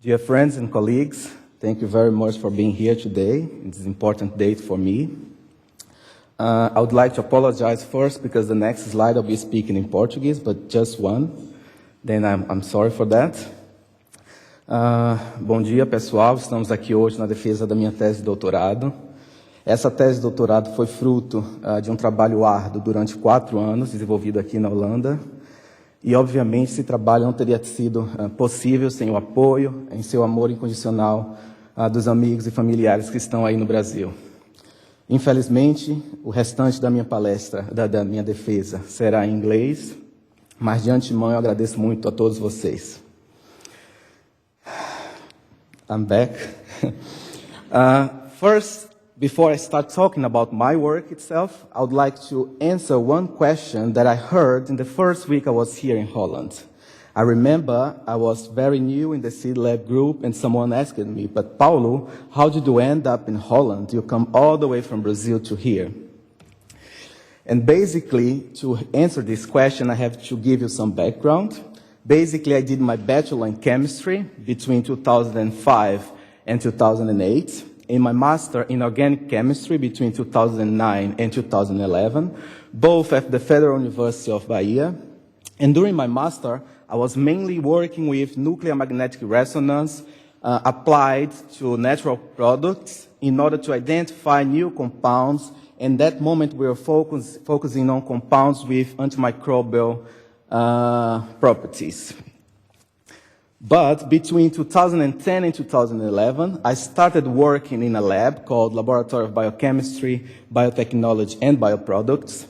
Dear friends and colleagues, thank you very much for being here today. It's an important date for me. I would like to apologize first because the next slide I'll be speaking in Portuguese, but just one. Then I'm sorry for that. Bom dia, pessoal. Estamos aqui hoje na defesa da minha tese de doutorado. Essa tese de doutorado foi fruto de um trabalho árduo durante 4 anos, desenvolvido aqui na Holanda. E, obviamente, esse trabalho não teria sido possível sem o apoio, em seu amor incondicional dos amigos e familiares que estão aí no Brasil. Infelizmente, o restante da minha palestra, da minha defesa, será em inglês, mas de antemão eu agradeço muito a todos vocês. I'm back. First, before I start talking about my work itself, I would like to answer one question that I heard in the first week I was here in Holland. I remember I was very new in the Seed Lab group and someone asked me, but Paulo, how did you end up in Holland? You come all the way from Brazil to here. And basically, to answer this question, I have to give you some background. Basically, I did my bachelor in chemistry between 2005 and 2008, and my master in organic chemistry between 2009 and 2011, both at the Federal University of Bahia. And during my master, I was mainly working with nuclear magnetic resonance applied to natural products in order to identify new compounds. And at that moment, we were focusing on compounds with antimicrobial properties. But between 2010 and 2011, I started working in a lab called Laboratory of Biochemistry, Biotechnology, and Bioproducts,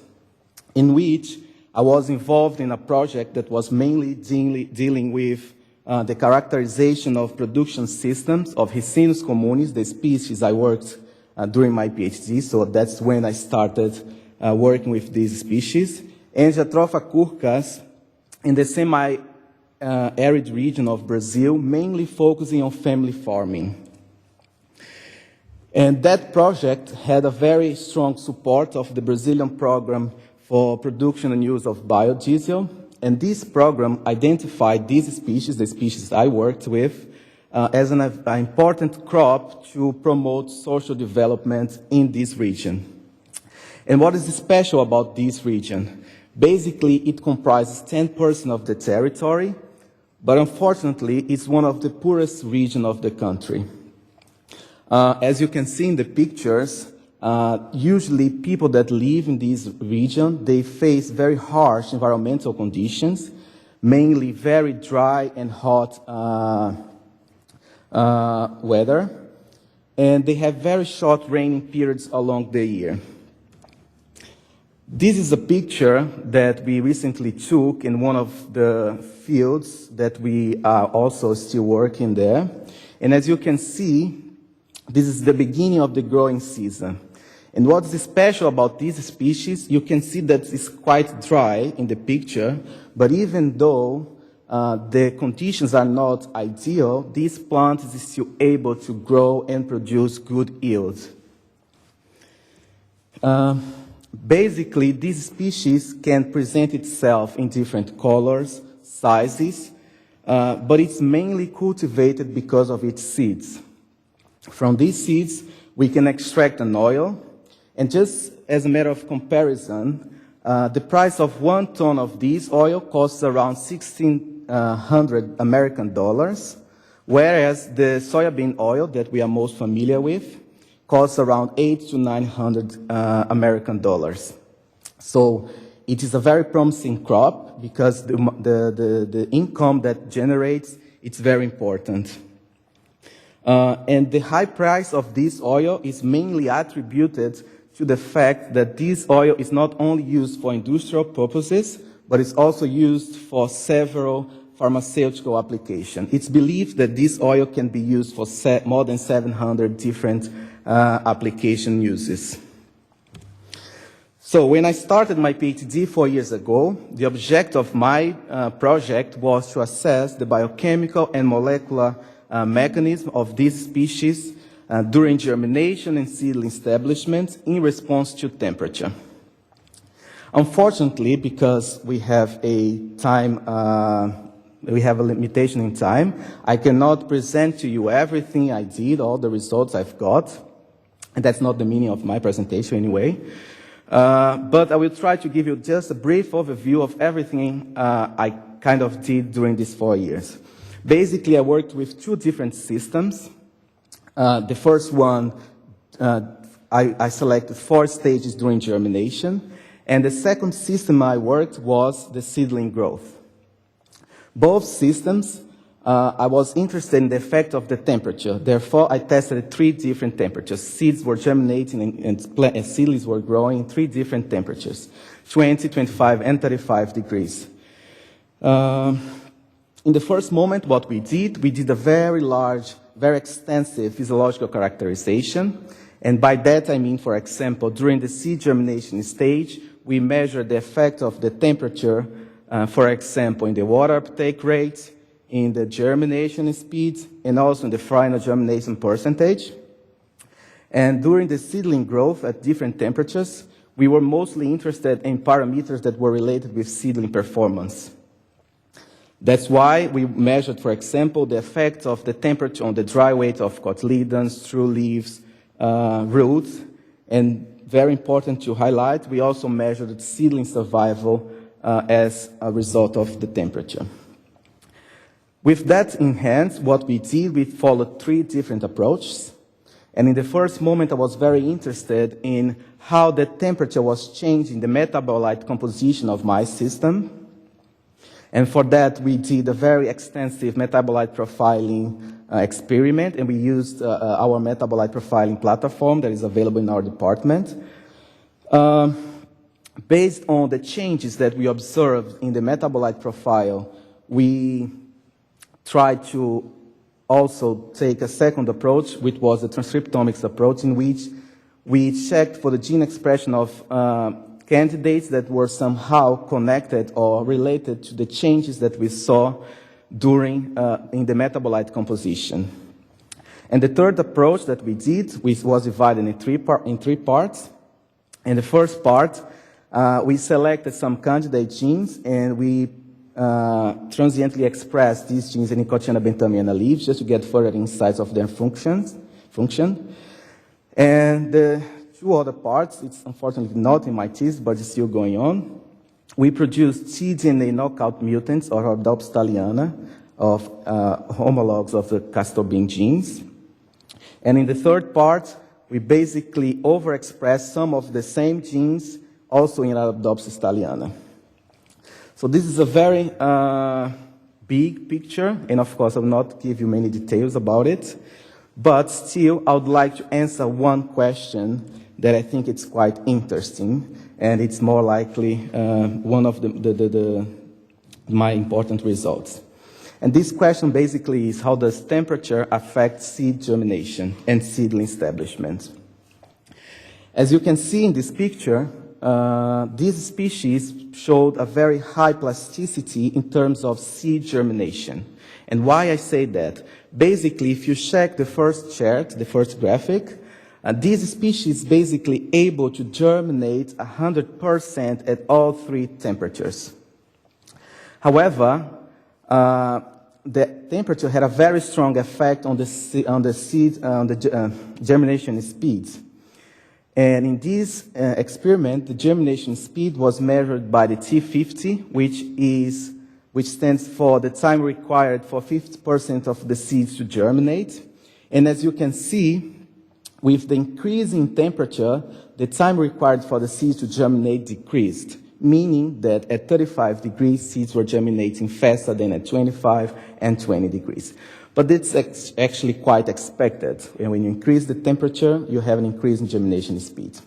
in which I was involved in a project that was mainly dealing with the characterization of production systems of Ricinus communis, the species I worked during my PhD, so that's when I started working with these species, and Jatropha curcas in the semi-arid region of Brazil, mainly focusing on family farming. And that project had a very strong support of the Brazilian program for production and use of biodiesel, and this program identified these species, the species I worked with, as an important crop to promote social development in this region. And what is special about this region? Basically, it comprises 10% of the territory, but unfortunately, it's one of the poorest regions of the country. As you can see in the pictures, usually people that live in this region, they face very harsh environmental conditions, mainly very dry and hot weather, and they have very short raining periods along the year. This is a picture that we recently took in one of the fields that we are also still working there. And as you can see, this is the beginning of the growing season. And what's special about this species, you can see that it's quite dry in the picture, but even though the conditions are not ideal, this plant is still able to grow and produce good yields. Basically, this species can present itself in different colors, sizes, but it's mainly cultivated because of its seeds. From these seeds, we can extract an oil, and just as a matter of comparison, the price of 1 ton of this oil costs around $1,600 American dollars, whereas the soybean oil that we are most familiar with costs around $800 to $900 American dollars. So it is a very promising crop because the income that generates, it's very important. And the high price of this oil is mainly attributed to the fact that this oil is not only used for industrial purposes, but it's also used for several pharmaceutical applications. It's believed that this oil can be used for more than 700 different application uses. So when I started my PhD 4 years ago, the objective of my project was to assess the biochemical and molecular mechanism of this species during germination and seedling establishment in response to temperature. Unfortunately, because we have a time We have a limitation in time. I cannot present to you everything I did, all the results I've got, and that's not the meaning of my presentation anyway. But I will try to give you just a brief overview of everything I kind of did during these 4 years. Basically, I worked with 2 different systems. The first one, I selected 4 stages during germination, and the second system I worked was the seedling growth. Both systems, I was interested in the effect of the temperature. Therefore, I tested 3 different temperatures. Seeds were germinating and seedlings were growing in 3 different temperatures, 20, 25, and 35 degrees. In the first moment, what we did a very large, very extensive physiological characterization. And by that, I mean, for example, during the seed germination stage, we measured the effect of the temperature, for example, in the water uptake rate, in the germination speed, and also in the final germination percentage. And during the seedling growth at different temperatures, we were mostly interested in parameters that were related with seedling performance. That's why we measured, for example, the effect of the temperature on the dry weight of cotyledons, true leaves, roots, and very important to highlight, we also measured seedling survival as a result of the temperature. With that in hand, what we did, we followed 3 different approaches. And in the first moment, I was very interested in how the temperature was changing the metabolite composition of my system. And for that, we did a very extensive metabolite profiling experiment, and we used our metabolite profiling platform that is available in our department. Based on the changes that we observed in the metabolite profile, we tried to also take a second approach, which was the transcriptomics approach, in which we checked for the gene expression of candidates that were somehow connected or related to the changes that we saw during in the metabolite composition. And the third approach that we did, which was divided in 3 parts. In the first part, we selected some candidate genes, and we transiently expressed these genes in Nicotiana bentamiana leaves just to get further insights of their function. And the 2 other parts, it's unfortunately not in my thesis, but it's still going on. We produced cDNA knockout mutants, or Rhodopsis thaliana, of homologs of the castor bean genes. And in the third part, we basically overexpressed some of the same genes also in Rhodopsis thaliana. So this is a very big picture, and of course I will not give you many details about it, but still I would like to answer one question that I think it's quite interesting, and it's more likely one of my important results. And this question basically is, how does temperature affect seed germination and seedling establishment? As you can see in this picture, these species showed a very high plasticity in terms of seed germination. And why I say that? Basically, if you check the first chart, the first graphic, these species basically able to germinate 100% at all 3 temperatures. However, the temperature had a very strong effect on the germination speeds. And in this experiment, the germination speed was measured by the T50, which stands for the time required for 50% of the seeds to germinate. And as you can see, with the increase in temperature, the time required for the seeds to germinate decreased, meaning that at 35 degrees, seeds were germinating faster than at 25 and 20 degrees. But it's actually quite expected. And when you increase the temperature, you have an increase in germination speed.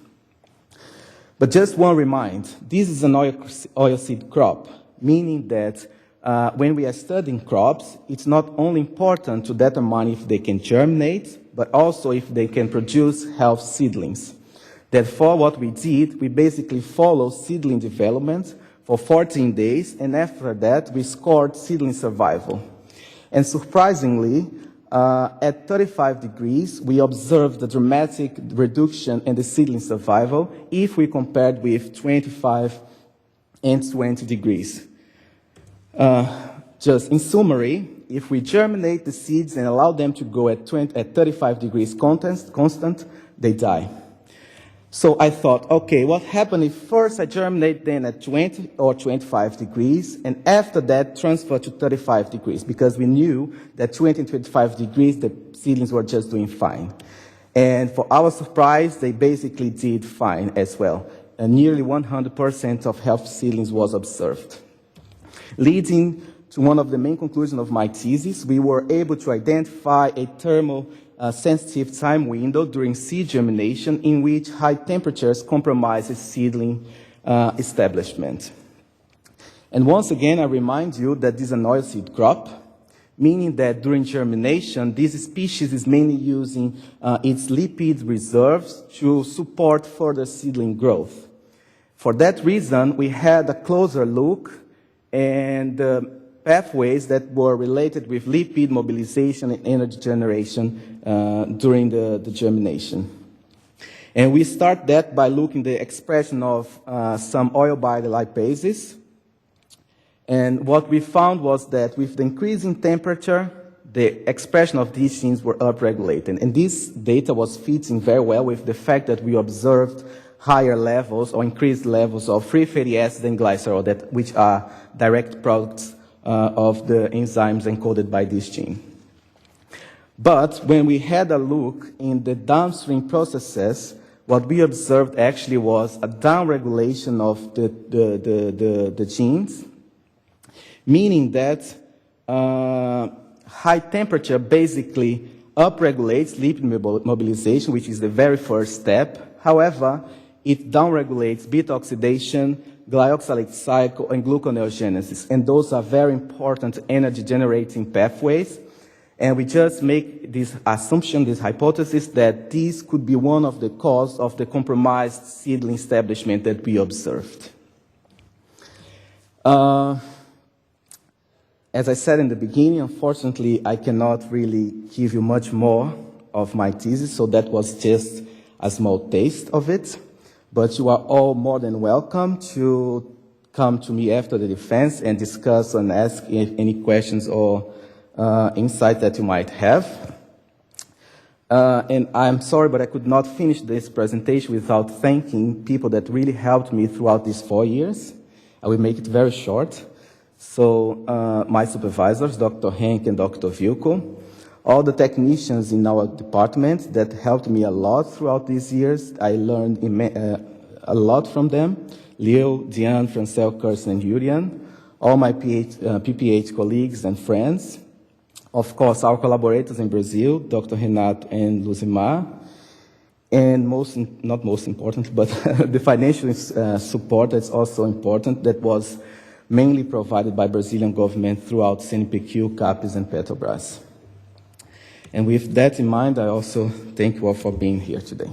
But just one reminder, this is an oilseed crop, meaning that when we are studying crops, it's not only important to determine if they can germinate, but also if they can produce healthy seedlings. Therefore, what we did, we basically followed seedling development for 14 days, and after that, we scored seedling survival. And surprisingly, at 35 degrees, we observed a dramatic reduction in the seedling survival if we compared with 25 and 20 degrees. Just in summary, if we germinate the seeds and allow them to grow at 35 degrees constant, they die. So I thought, okay, what happened if first I germinate them at 20 or 25 degrees, and after that transfer to 35 degrees, because we knew that 20 and 25 degrees, the seedlings were just doing fine. And for our surprise, they basically did fine as well. And nearly 100% of healthy seedlings was observed. Leading to one of the main conclusions of my thesis, we were able to identify a thermal sensitive time window during seed germination in which high temperatures compromises seedling establishment. And once again, I remind you that this is an oilseed crop, meaning that during germination, this species is mainly using its lipid reserves to support further seedling growth. For that reason, we had a closer look and pathways that were related with lipid mobilization and energy generation during the germination. And we start that by looking at the expression of some oil biolipases. And what we found was that with the increasing temperature, the expression of these genes were upregulated. And this data was fitting very well with the fact that we observed higher levels or increased levels of free fatty acid and glycerol, which are direct products of the enzymes encoded by this gene. But when we had a look in the downstream processes, what we observed actually was a downregulation of the genes, meaning that high temperature basically upregulates lipid mobilization, which is the very first step. However, it downregulates beta oxidation, glyoxylate cycle, and gluconeogenesis. And those are very important energy-generating pathways. And we just make this assumption, this hypothesis, that these could be one of the causes of the compromised seedling establishment that we observed. As I said in the beginning, unfortunately, I cannot really give you much more of my thesis, so that was just a small taste of it. But you are all more than welcome to come to me after the defense and discuss and ask any questions or insight that you might have. And I'm sorry, but I could not finish this presentation without thanking people that really helped me throughout these 4 years. I will make it very short. So my supervisors, Dr. Henk and Dr. Vilko, all the technicians in our department that helped me a lot throughout these years. I learned a lot from them. Leo, Diane, Francel, Kirsten, and Julian. All my PPH colleagues and friends. Of course, our collaborators in Brazil, Dr. Renato and Luzimar. And not most important, but the financial support that's also important, that was mainly provided by Brazilian government throughout CNPq, CAPES, and Petrobras. And with that in mind, I also thank you all for being here today.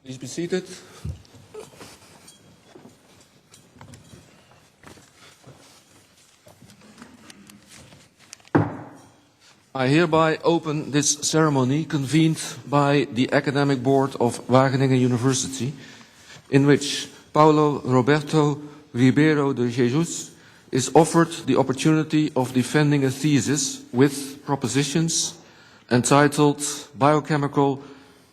Please be seated. I hereby open this ceremony convened by the Academic Board of Wageningen University, in which Paulo Roberto Ribeiro de Jesus is offered the opportunity of defending a thesis with propositions entitled Biochemical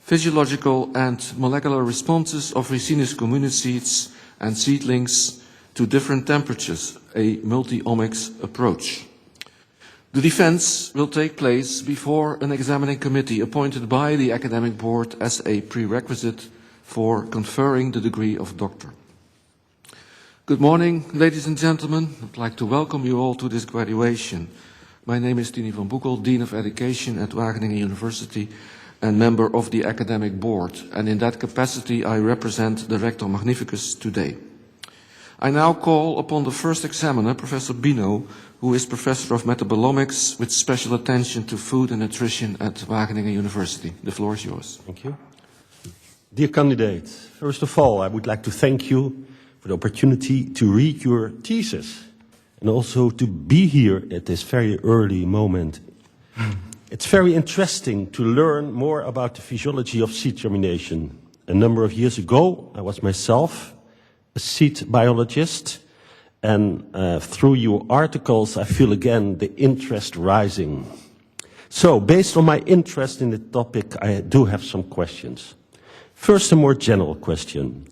physiological and molecular responses of Ricinus communis seeds and seedlings to different temperatures, a multi-omics approach. The defense will take place before an examining committee appointed by the academic board as a prerequisite for conferring the degree of doctor. Good morning, ladies and gentlemen. I'd like to welcome you all to this graduation. My name is Tini van Boekel, Dean of Education at Wageningen University and member of the academic board. And in that capacity, I represent the Rector Magnificus today. I now call upon the first examiner, Professor Bino, who is Professor of Metabolomics with special attention to food and nutrition at Wageningen University. The floor is yours. Thank you. Dear candidates, first of all, I would like to thank you for the opportunity to read your thesis and also to be here at this very early moment. It's very interesting to learn more about the physiology of seed germination. A number of years ago, I was myself a seed biologist, and through your articles, I feel again the interest rising. So, based on my interest in the topic, I do have some questions. First, a more general question.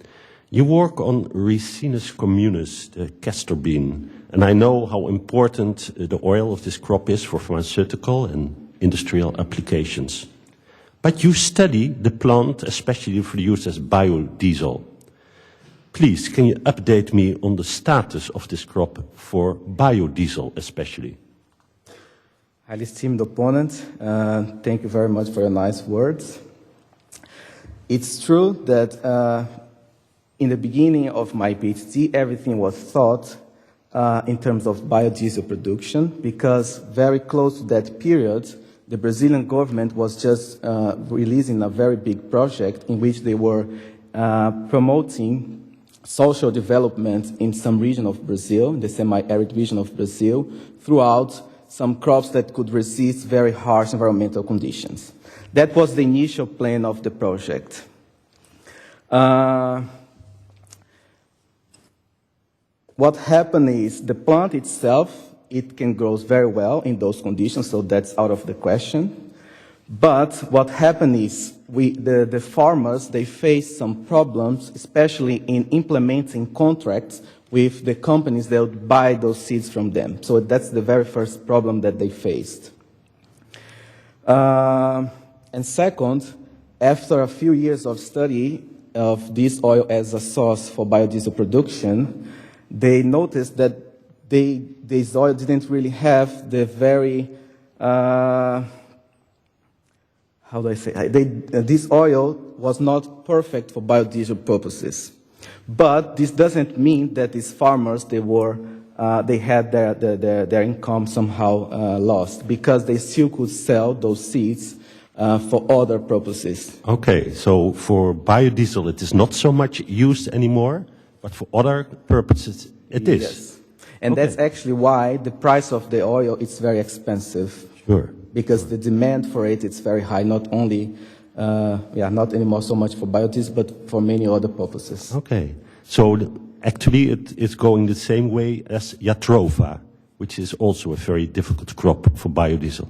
You work on Ricinus communis, the castor bean, and I know how important the oil of this crop is for pharmaceutical and industrial applications. But you study the plant, especially for use as biodiesel. Please, can you update me on the status of this crop for biodiesel especially? Highly esteemed opponent, thank you very much for your nice words. It's true that in the beginning of my PhD, everything was thought in terms of biodiesel production, because very close to that period, the Brazilian government was just releasing a very big project in which they were promoting social development in some region of Brazil, the semi-arid region of Brazil, throughout some crops that could resist very harsh environmental conditions. That was the initial plan of the project. What happened is the plant itself, it can grow very well in those conditions, so that's out of the question. But what happened is the farmers, they faced some problems, especially in implementing contracts with the companies that would buy those seeds from them. So that's the very first problem that they faced. And second, after a few years of study of this oil as a source for biodiesel production, they noticed that this oil didn't really have the very how do I say? This oil was not perfect for biodiesel purposes, but this doesn't mean that these farmers they had their income somehow lost, because they still could sell those seeds for other purposes. Okay, so for biodiesel it is not so much used anymore, but for other purposes it is. Yes, and that's actually why the price of the oil is very expensive. Sure. Because the demand for it is very high, not only, not anymore so much for biodiesel, but for many other purposes. Okay, so actually it is going the same way as Jatropha, which is also a very difficult crop for biodiesel.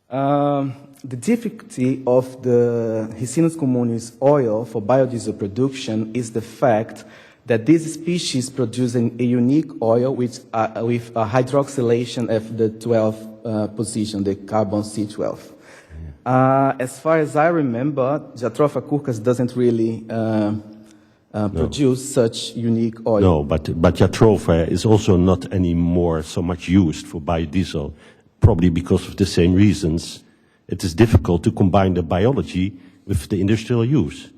The difficulty of the Ricinus communis oil for biodiesel production is the fact that this species produces a unique oil with a hydroxylation of the 12th position, the carbon C12. As far as I remember, Jatropha curcas doesn't really produce such unique oil. No, but Jatropha is also not anymore so much used for biodiesel, probably because of the same reasons. It is difficult to combine the biology with the industrial use.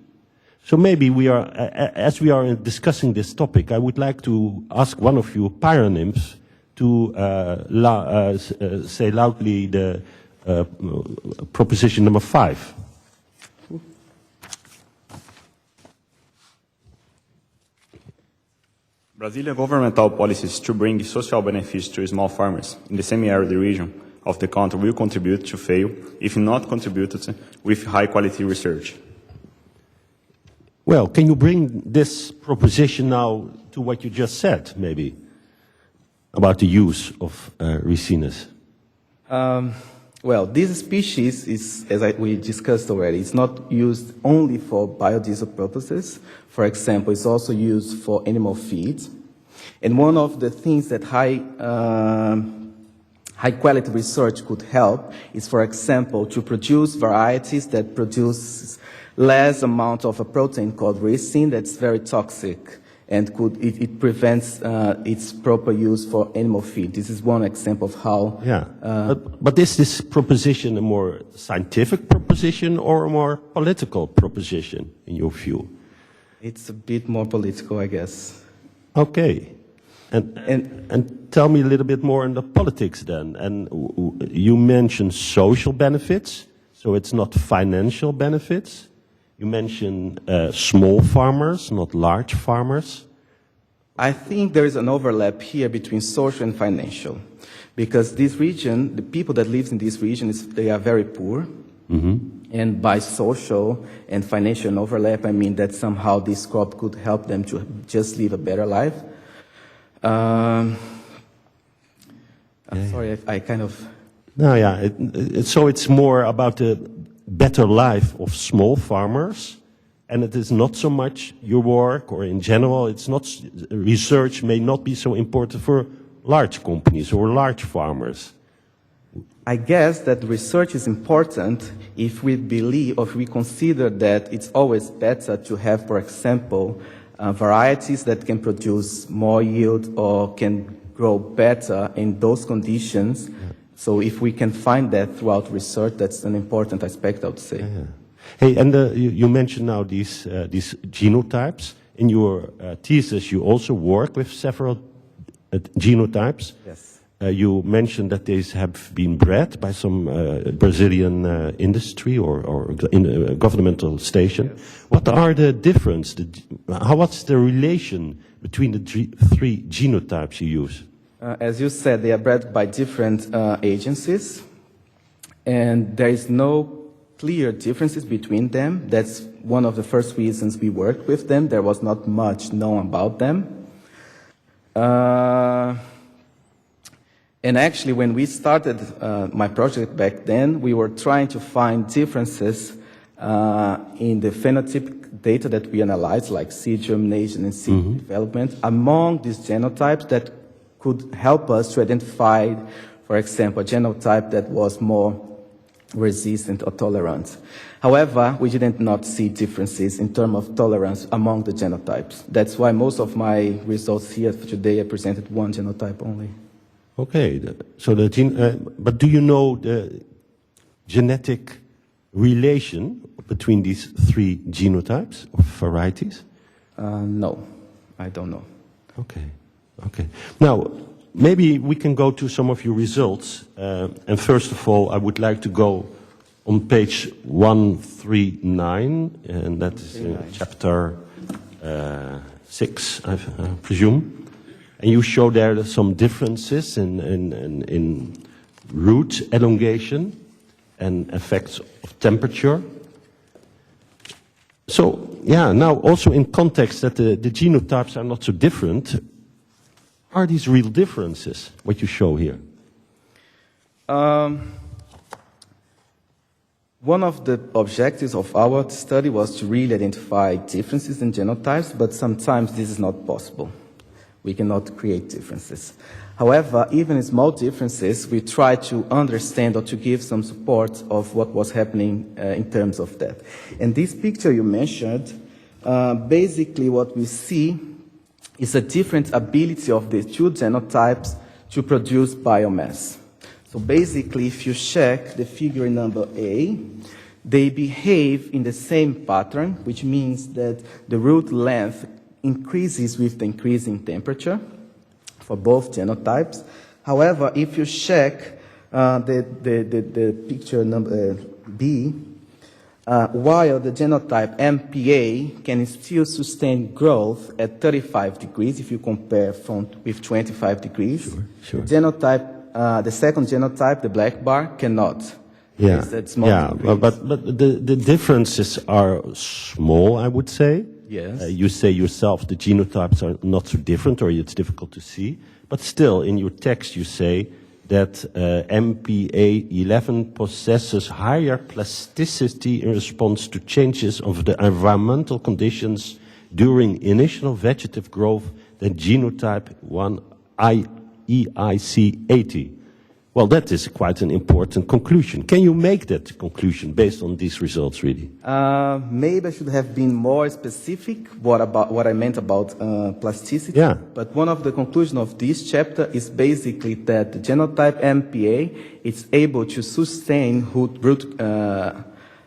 So maybe as we are discussing this topic, I would like to ask one of you pyronyms to say loudly the proposition number 5. Brazilian governmental policies to bring social benefits to small farmers in the semi-arid region of the country will contribute to fail, if not contributed with high-quality research. Well, can you bring this proposition now to what you just said, maybe, about the use of Ricinus? Well, this species is, as we discussed already, it's not used only for biodiesel purposes. For example, it's also used for animal feed. And one of the things that high quality research could help is, for example, to produce varieties that produce less amount of a protein called ricin that's very toxic, and it prevents its proper use for animal feed. This is one example of how... Yeah, but is this proposition a more scientific proposition or a more political proposition, in your view? It's a bit more political, I guess. Okay. And tell me a little bit more on the politics then. And you mentioned social benefits, so it's not financial benefits. You mentioned small farmers, not large farmers. I think there is an overlap here between social and financial, because this region, the people that live in this region, they are very poor. And by social and financial overlap, I mean that somehow this crop could help them to just live a better life. I'm sorry, I kind of... No, yeah. So it's more about the better life of small farmers, and it is not so much your work, or in general, it's not, research may not be so important for large companies or large farmers. I guess that research is important if we believe, or if we consider that it's always better to have, for example, varieties that can produce more yield or can grow better in those conditions. So if we can find that throughout research, that's an important aspect, I would say. Yeah. Hey, and you mentioned now these genotypes. In your thesis, you also work with several genotypes. Yes. You mentioned that these have been bred by some Brazilian industry or in a governmental station. Yes. What are the difference? What's the relation between the three genotypes you use? As you said, they are bred by different agencies, and there is no clear differences between them. That's one of the first reasons we worked with them. There was not much known about them. And actually, when we started my project back then, we were trying to find differences in the phenotypic data that we analyzed, like seed germination and seed development, among these genotypes that could help us to identify, for example, a genotype that was more resistant or tolerant. However, we did not see differences in terms of tolerance among the genotypes. That's why most of my results here today I presented one genotype only. Okay, so but do you know the genetic relation between these three genotypes or varieties? No, I don't know. Okay, okay. Now, maybe we can go to some of your results. And first of all, I would like to go on page 139, and that is chapter 6, I presume. And you show there some differences in root elongation and effects of temperature. So, yeah, now also in context that the genotypes are not so different, are these real differences, what you show here? One of the objectives of our study was to really identify differences in genotypes, but sometimes this is not possible. We cannot create differences. However, even in small differences, we try to understand or to give some support of what was happening in terms of that. And this picture you mentioned, basically what we see is a different ability of the two genotypes to produce biomass. So basically, if you check the figure number A, they behave in the same pattern, which means that the root length increases with the increasing temperature for both genotypes. However, if you check the picture number B, while the genotype MPA can still sustain growth at 35 degrees, if you compare with 25 degrees, sure. The genotype, the second genotype, the black bar, cannot. Yeah, but the differences are small, I would say. Yes. You say yourself the genotypes are not so different, or it's difficult to see. But still, in your text, you say that MPA11 possesses higher plasticity in response to changes of the environmental conditions during initial vegetative growth than genotype 1 EIC80. Well, that is quite an important conclusion. Can you make that conclusion based on these results, really? Maybe I should have been more specific what I meant about plasticity. Yeah. But one of the conclusions of this chapter is basically that the genotype MPA is able to sustain root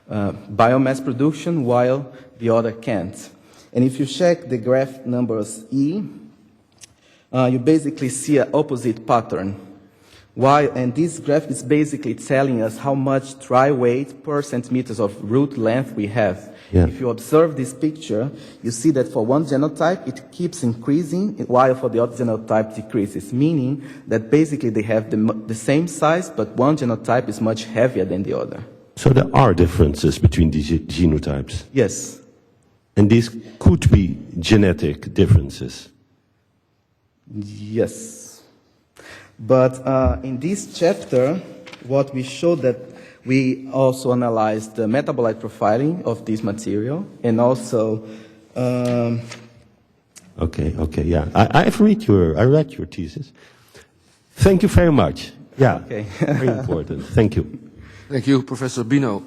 biomass production while the other can't. And if you check the graph numbers E, you basically see an opposite pattern. And this graph is basically telling us how much dry weight per centimeters of root length we have. Yeah. If you observe this picture, you see that for one genotype, it keeps increasing, while for the other genotype decreases, meaning that basically they have the same size, but one genotype is much heavier than the other. So there are differences between these genotypes. Yes. And these could be genetic differences. Yes. But in this chapter, what we showed that we also analyzed the metabolite profiling of this material, and also. Okay, yeah. I read your thesis. Thank you very much. Yeah. Okay. Very important. Thank you. Thank you, Professor Bino.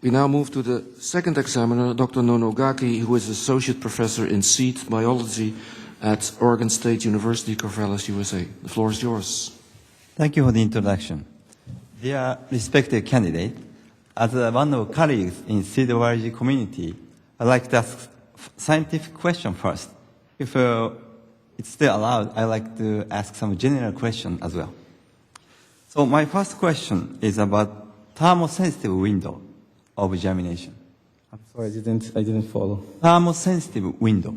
We now move to the second examiner, Dr. Nonogaki, who is Associate Professor in Seed Biology at Oregon State University, Corvallis, USA. The floor is yours. Thank you for the introduction. Dear respected candidate, as one of colleagues in seed biology community, I'd like to ask scientific question first. If it's still allowed, I'd like to ask some general question as well. So my first question is about thermosensitive window of germination. I'm sorry, I didn't follow. Thermosensitive window.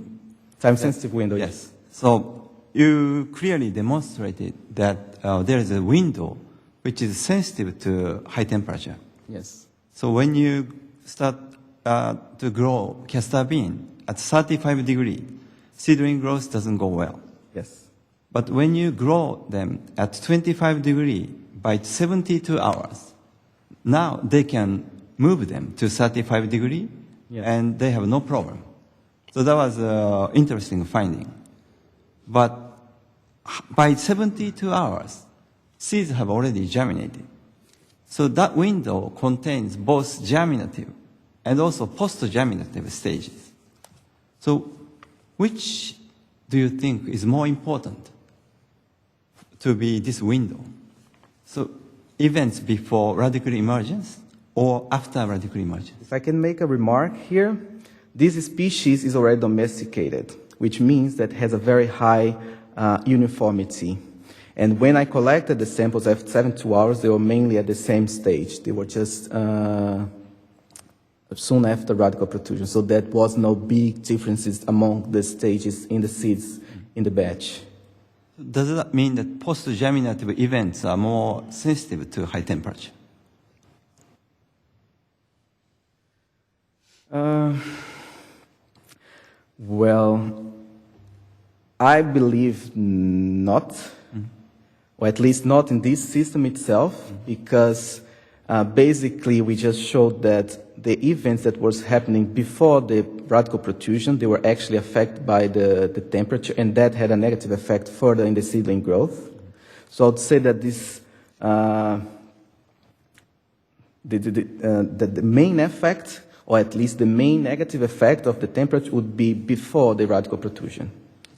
Time-sensitive window. Yes. So you clearly demonstrated that there is a window which is sensitive to high temperature. Yes. So when you start to grow castor bean at 35 degrees, seedling growth doesn't go well. Yes. But when you grow them at 25 degrees by 72 hours, now they can move them to 35 degrees, Yes. and they have no problem. So that was an interesting finding. But by 72 hours, seeds have already germinated. So that window contains both germinative and also post-germinative stages. So which do you think is more important to be this window? So events before radical emergence or after radical emergence? If I can make a remark here, this species is already domesticated, which means that it has a very high uniformity. And when I collected the samples after 72 hours, they were mainly at the same stage. They were just soon after radical protrusion. So there was no big differences among the stages in the seeds in the batch. Does that mean that post-germinative events are more sensitive to high temperature? Well, I believe not, or at least not in this system itself, because basically we just showed that the events that was happening before the radical protrusion, they were actually affected by the temperature, and that had a negative effect further in the seedling growth. So I'd say that this the main effect, or at least the main negative effect of the temperature, would be before the radical protrusion,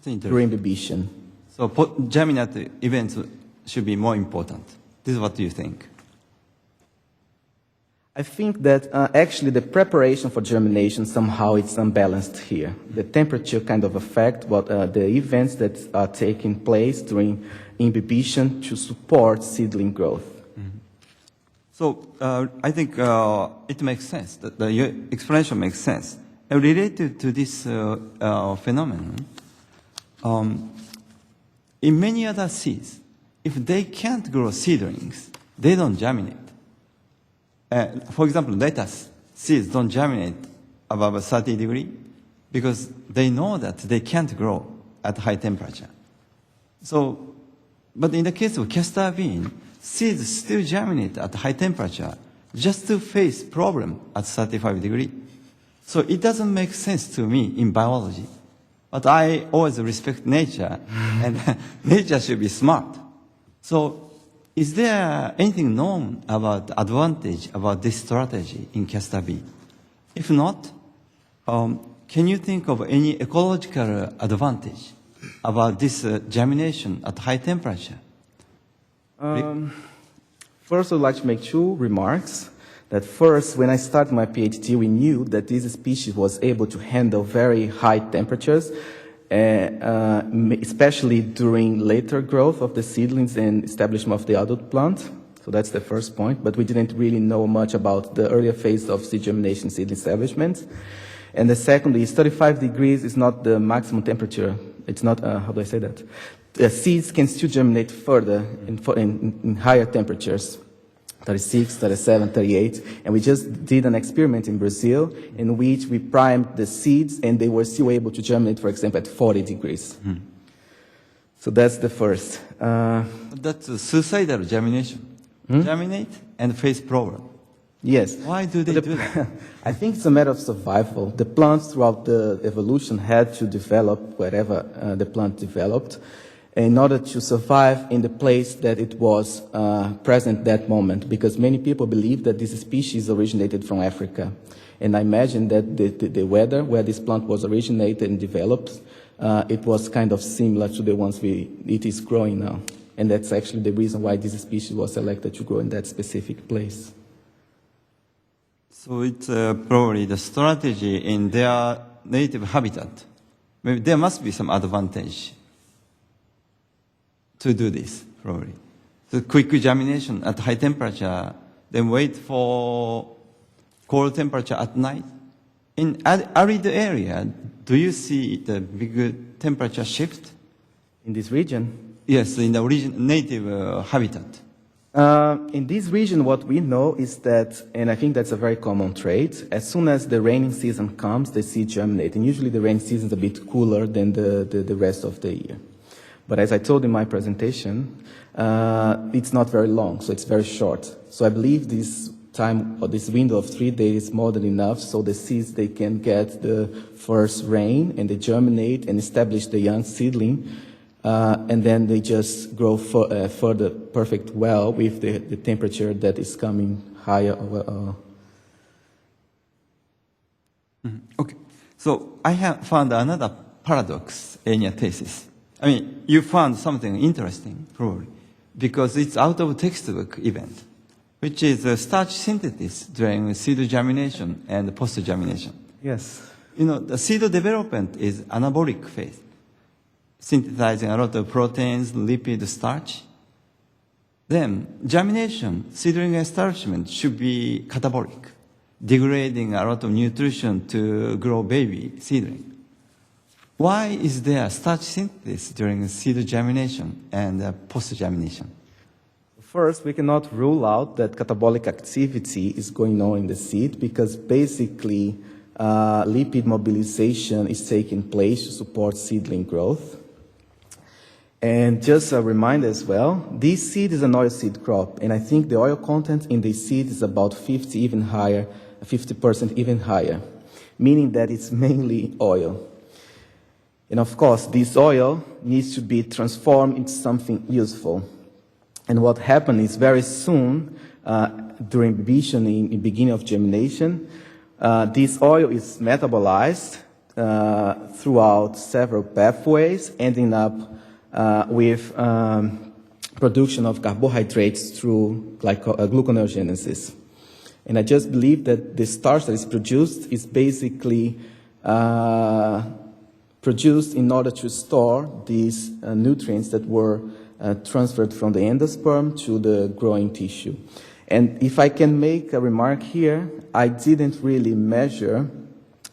during imbibition. So germinative events should be more important. This is what you think. I think that actually the preparation for germination somehow it's unbalanced here. The temperature kind of affect what the events that are taking place during imbibition to support seedling growth. Mm-hmm. So I think it makes sense. Your explanation makes sense. And related to this phenomenon, in many other seeds, if they can't grow seedlings, they don't germinate. For example, lettuce seeds don't germinate above 30 degrees because they know that they can't grow at high temperature. So, but in the case of castor bean, seeds still germinate at high temperature just to face problem at 35 degrees. So it doesn't make sense to me in biology. But I always respect nature, and nature should be smart. So is there anything known about the advantage about this strategy in castor beet? If not, can you think of any ecological advantage about this germination at high temperature? First, I'd like to make two remarks. That first, when I started my PhD, we knew that this species was able to handle very high temperatures, especially during later growth of the seedlings and establishment of the adult plant. So that's the first point, but we didn't really know much about the earlier phase of seed germination, seed establishment. And the second is 35 degrees is not the maximum temperature. It's not, how do I say that? The seeds can still germinate further in higher temperatures. 36, 37, 38, and we just did an experiment in Brazil in which we primed the seeds and they were still able to germinate, for example, at 40 degrees. So that's the first. That's a suicidal germination. Germinate and face problem. Yes. Why do they do that? I think it's a matter of survival. The plants throughout the evolution had to develop wherever the plant developed in order to survive in the place that it was present that moment, because many people believe that this species originated from Africa. And I imagine that the weather where this plant was originated and developed, it was kind of similar to the ones it is growing now. And that's actually the reason why this species was selected to grow in that specific place. So it's probably the strategy in their native habitat. Maybe there must be some advantage to do this, probably. So quick germination at high temperature, then wait for cold temperature at night. In arid area, do you see the big temperature shift? In this region? Yes, in the native habitat. In this region, what we know is that, and I think that's a very common trait, as soon as the raining season comes, the seeds germinate. And usually the rainy season is a bit cooler than the rest of the year. But as I told in my presentation, it's not very long, so it's very short. So I believe this time, or this window of 3 days is more than enough, so the seeds, they can get the first rain, and they germinate and establish the young seedling, and then they just grow further perfect well with the temperature that is coming higher. Okay, so I have found another paradox in your thesis. I mean, you found something interesting, probably, because it's out of textbook event, which is starch synthesis during seed germination and post-germination. Yes. You know, the seed development is anabolic phase, synthesizing a lot of proteins, lipid, starch. Then germination, seedling establishment should be catabolic, degrading a lot of nutrition to grow baby seedling. Why is there starch synthesis during seed germination and post-germination? First, we cannot rule out that catabolic activity is going on in the seed because basically lipid mobilization is taking place to support seedling growth. And just a reminder as well, this seed is an oil seed crop, and I think the oil content in this seed is about 50% even higher, meaning that it's mainly oil. And of course, this oil needs to be transformed into something useful. And what happened is very soon, during imbibition, in the beginning of germination, this oil is metabolized throughout several pathways, ending up with production of carbohydrates through gluconeogenesis. And I just believe that the starch that is produced is basically produced in order to store these nutrients that were transferred from the endosperm to the growing tissue. And if I can make a remark here, I didn't really measure,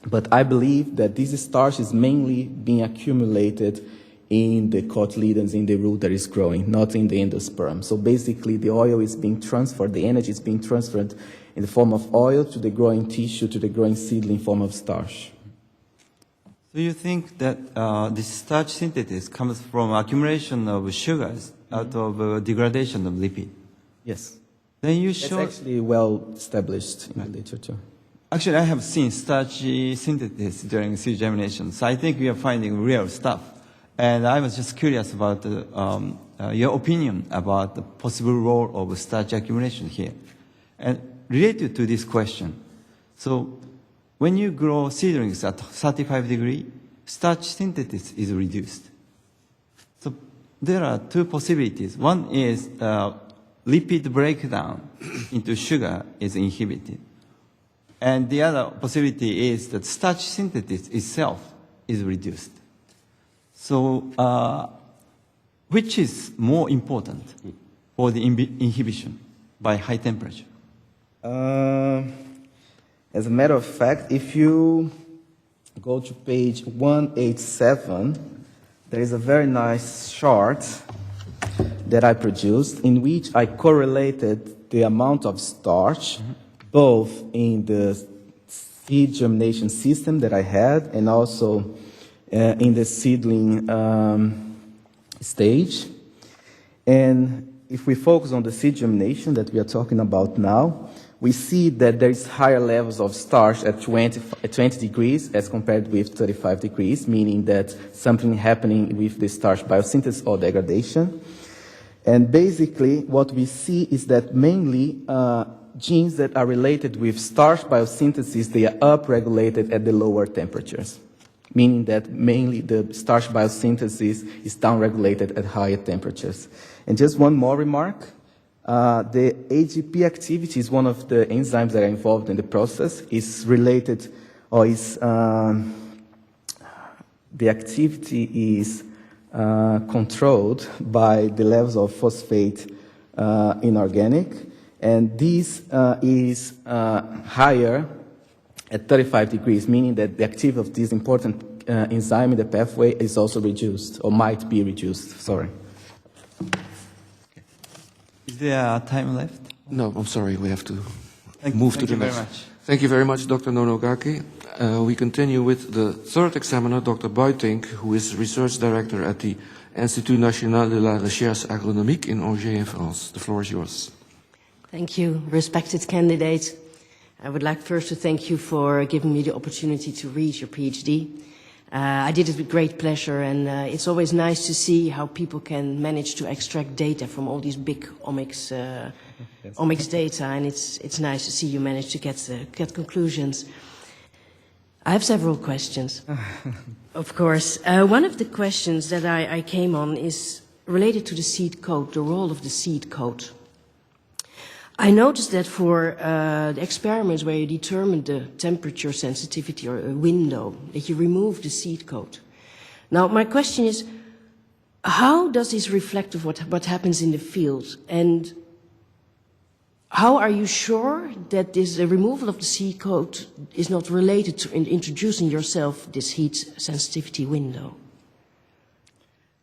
but I believe that this starch is mainly being accumulated in the cotyledons, in the root that is growing, not in the endosperm. So basically the oil is being transferred, the energy is being transferred in the form of oil to the growing tissue, to the growing seedling form of starch. Do you think that this starch synthesis comes from accumulation of sugars out of degradation of lipid? Yes. Then you It's show... actually well established in the literature. Actually, I have seen starchy synthesis during seed germination, so I think we are finding real stuff. And I was just curious about your opinion about the possible role of starch accumulation here. And related to this question, so when you grow seedlings at 35 degrees, starch synthesis is reduced. So there are two possibilities. One is lipid breakdown into sugar is inhibited. And the other possibility is that starch synthesis itself is reduced. So which is more important for the inhibition by high temperature? As a matter of fact, if you go to page 187, there is a very nice chart that I produced in which I correlated the amount of starch both in the seed germination system that I had and also in the seedling stage. And if we focus on the seed germination that we are talking about now, we see that there is higher levels of starch at 20 degrees as compared with 35 degrees, meaning that something happening with the starch biosynthesis or degradation. And basically what we see is that mainly genes that are related with starch biosynthesis, they are upregulated at the lower temperatures, meaning that mainly the starch biosynthesis is downregulated at higher temperatures. And just one more remark, the AGP activity is one of the enzymes that are involved in the process, is related, or is, the activity is controlled by the levels of phosphate in organic, and this is higher at 35 degrees, meaning that the activity of this important enzyme in the pathway is also reduced, or might be reduced, sorry. Is there time left? No, I'm sorry, we have to move to the next. Thank you very much. Thank you very much, Dr. Nonogaki. We continue with the third examiner, Dr. Buitink, who is Research Director at the Institut National de la Recherche Agronomique in Angers in France. The floor is yours. Thank you, respected candidates. I would like first to thank you for giving me the opportunity to read your PhD. I did it with great pleasure, and it's always nice to see how people can manage to extract data from all these big omics data, and it's nice to see you manage to get conclusions. I have several questions, of course. One of the questions that I came on is related to the seed coat, the role of the seed coat. I noticed that for the experiments where you determined the temperature sensitivity or a window, that you remove the seed coat. Now, my question is, how does this reflect of what happens in the field? And how are you sure that this removal of the seed coat is not related to introducing yourself this heat sensitivity window?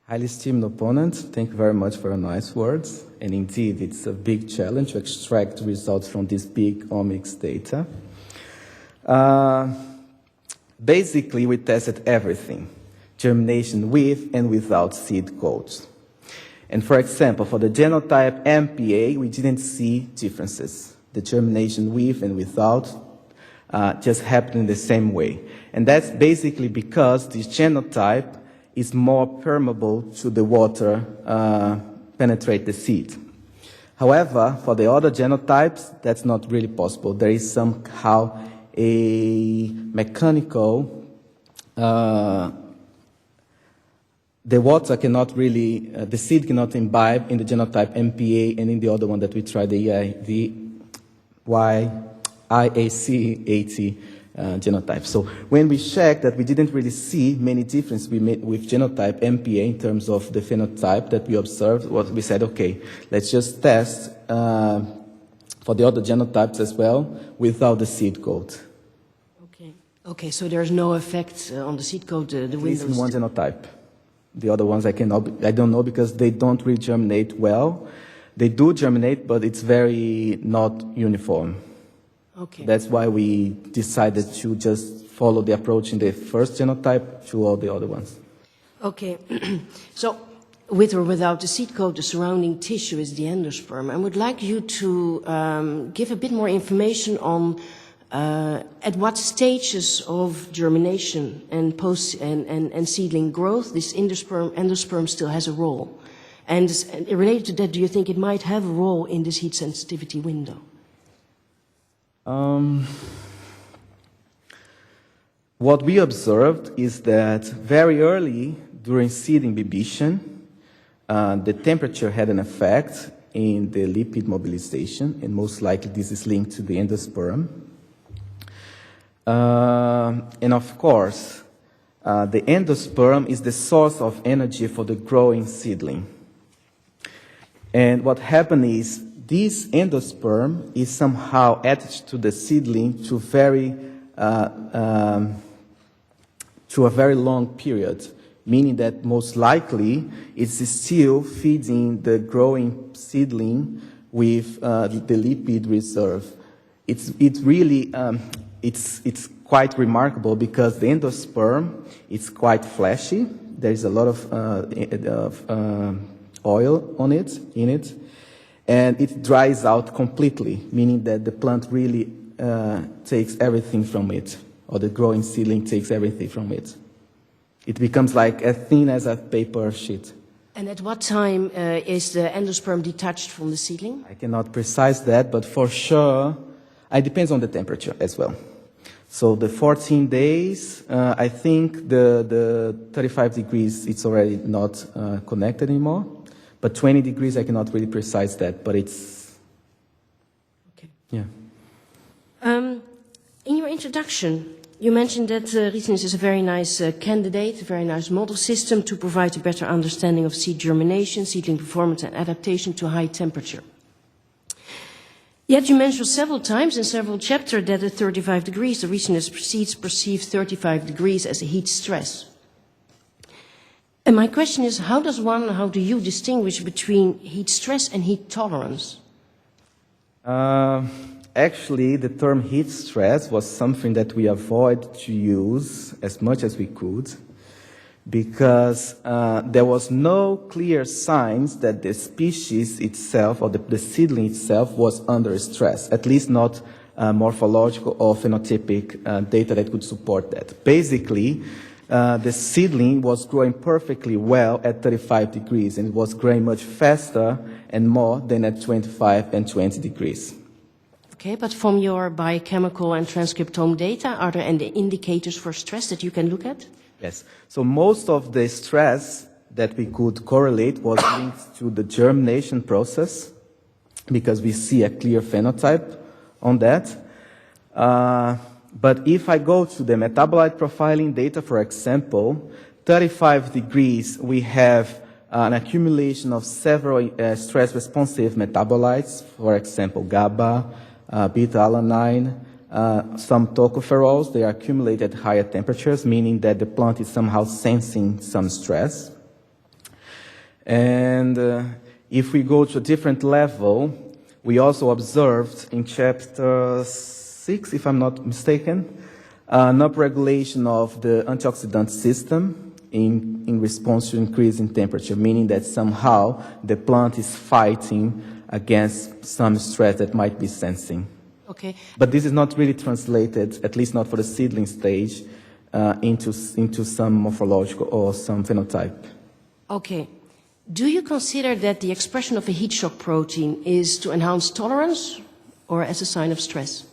Highly esteemed opponent, thank you very much for your nice words. And indeed, it's a big challenge to extract results from this big omics data. Basically, we tested everything, germination with and without seed coats. And for example, for the genotype MPA, we didn't see differences. The germination with and without just happened in the same way. And that's basically because this genotype is more permeable to the water, penetrate the seed. However, for the other genotypes, that's not really possible. There is somehow a mechanical, the water cannot really, the seed cannot imbibe in the genotype MPA and in the other one that we tried, the IAC80 genotype. So when we checked that we didn't really see many differences with genotype MPA in terms of the phenotype that we observed, we said, okay, let's just test for the other genotypes as well without the seed coat. Okay, so there's no effect on the seed coat, the windows? At least in one genotype. The other ones I don't know because they don't really germinate well. They do germinate, but it's very not uniform. Okay. That's why we decided to just follow the approach in the first genotype to all the other ones. Okay. So with or without the seed coat, the surrounding tissue is the endosperm. I would like you to give a bit more information on at what stages of germination and and seedling growth this endosperm still has a role. And related to that, do you think it might have a role in this heat sensitivity window? What we observed is that very early during seed imbibition, the temperature had an effect in the lipid mobilization, and most likely this is linked to the endosperm. And of course, the endosperm is the source of energy for the growing seedling. And what happened is this endosperm is somehow attached to the seedling to a very long period, meaning that most likely it's still feeding the growing seedling with the lipid reserve. It's quite remarkable because the endosperm is quite fleshy. There's a lot of oil in it, and it dries out completely, meaning that the plant really takes everything from it, or the growing seedling takes everything from it. It becomes like as thin as a paper sheet. And at what time is the endosperm detached from the seedling? I cannot precise that, but for sure, it depends on the temperature as well. So the 14 days, I think the 35 degrees, it's already not connected anymore. But 20 degrees, I cannot really precise that, but it's... Okay. Yeah. In your introduction, you mentioned that Rietjes is a very nice candidate, a very nice model system to provide a better understanding of seed germination, seedling performance and adaptation to high temperature. Yet you mentioned several times in several chapters that at 35 degrees, the Rietjes seeds perceive 35 degrees as a heat stress. And my question is, how do you distinguish between heat stress and heat tolerance? Actually, the term heat stress was something that we avoided to use as much as we could because there was no clear signs that the species itself or the seedling itself was under stress, at least not morphological or phenotypic data that could support that. Basically, the seedling was growing perfectly well at 35 degrees, and it was growing much faster and more than at 25 and 20 degrees. Okay, but from your biochemical and transcriptome data, are there any indicators for stress that you can look at? Yes. So most of the stress that we could correlate was linked to the germination process, because we see a clear phenotype on that. But if I go to the metabolite profiling data, for example, 35 degrees, we have an accumulation of several stress-responsive metabolites, for example, GABA, beta-alanine, some tocopherols. They are accumulated at higher temperatures, meaning that the plant is somehow sensing some stress. And if we go to a different level, we also observed in chapter 6, if I'm not mistaken, an upregulation of the antioxidant system in response to increase in temperature, meaning that somehow the plant is fighting against some stress that might be sensing. Okay. But this is not really translated, at least not for the seedling stage, into some morphological or some phenotype. Okay. Do you consider that the expression of a heat shock protein is to enhance tolerance or as a sign of stress?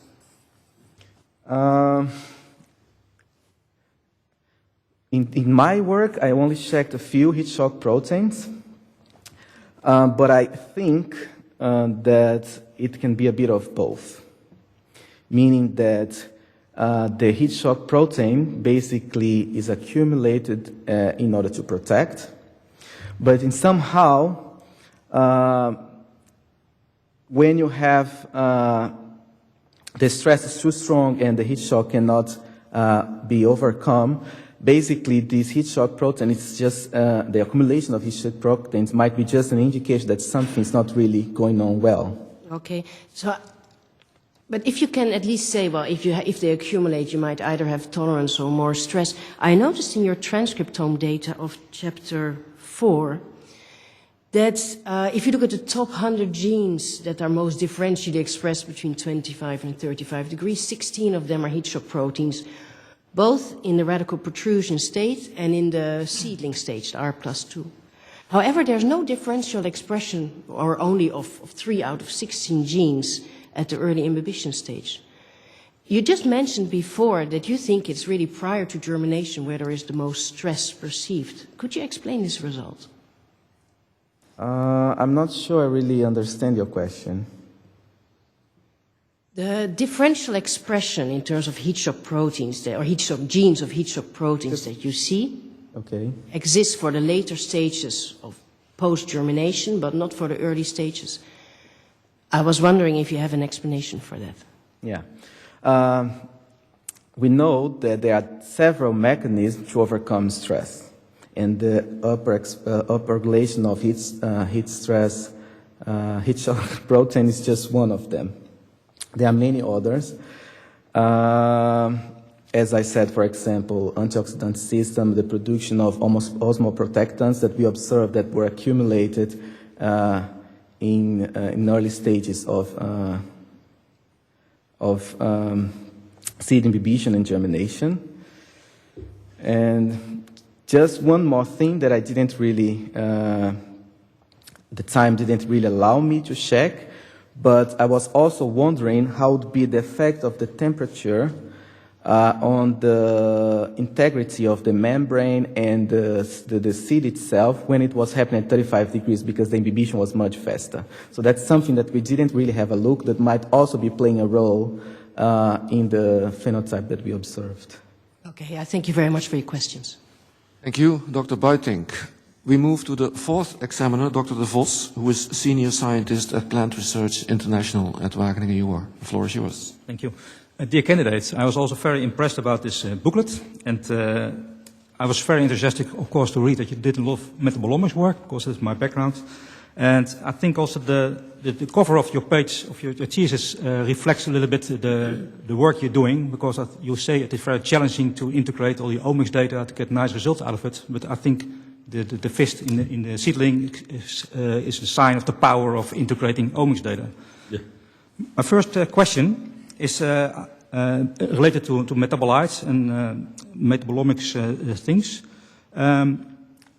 In my work, I only checked a few heat shock proteins, but I think that it can be a bit of both, meaning that the heat shock protein basically is accumulated in order to protect, but in somehow, when you have the stress is too strong and the heat shock cannot be overcome, basically this heat shock protein is just, the accumulation of heat shock proteins might be just an indication that something's not really going on well. Okay, so, but if you can at least say, well, if they accumulate, you might either have tolerance or more stress. I noticed in your transcriptome data of chapter 4 that if you look at the top 100 genes that are most differentially expressed between 25 and 35 degrees, 16 of them are heat shock proteins, both in the radical protrusion state and in the seedling stage, the R+2. However, there's no differential expression, or only of 3 out of 16 genes at the early imbibition stage. You just mentioned before that you think it's really prior to germination where there is the most stress perceived. Could you explain this result? I'm not sure I really understand your question. The differential expression in terms of heat shock proteins, or heat shock genes of heat shock proteins that you see, exists for the later stages of post-germination, but not for the early stages. I was wondering if you have an explanation for that. Yeah. We know that there are several mechanisms to overcome stress. And the upregulation of heat stress, heat shock protein is just one of them. There are many others. As I said, for example, antioxidant system, the production of osmoprotectants that we observed that were accumulated in early stages of seed imbibition and germination. And just one more thing that I didn't really, the time didn't really allow me to check, but I was also wondering how would be the effect of the temperature on the integrity of the membrane and the seed itself when it was happening at 35 degrees, because the imbibition was much faster. So that's something that we didn't really have a look that might also be playing a role in the phenotype that we observed. Okay, I thank you very much for your questions. Thank you, Dr. Buitink. We move to the fourth examiner, Dr. De Vos, who is Senior Scientist at Plant Research International at Wageningen UR. The floor is yours. Thank you. Dear candidates, I was also very impressed about this booklet, and I was very enthusiastic, of course, to read that you did a lot of metabolomics work, because that's my background. And I think also the cover of your page, of your thesis, reflects a little bit the work you're doing, because you say it is very challenging to integrate all the omics data to get nice results out of it. But I think the fist in the seedling is a sign of the power of integrating omics data. Yeah. My first question is related to metabolites and metabolomics things.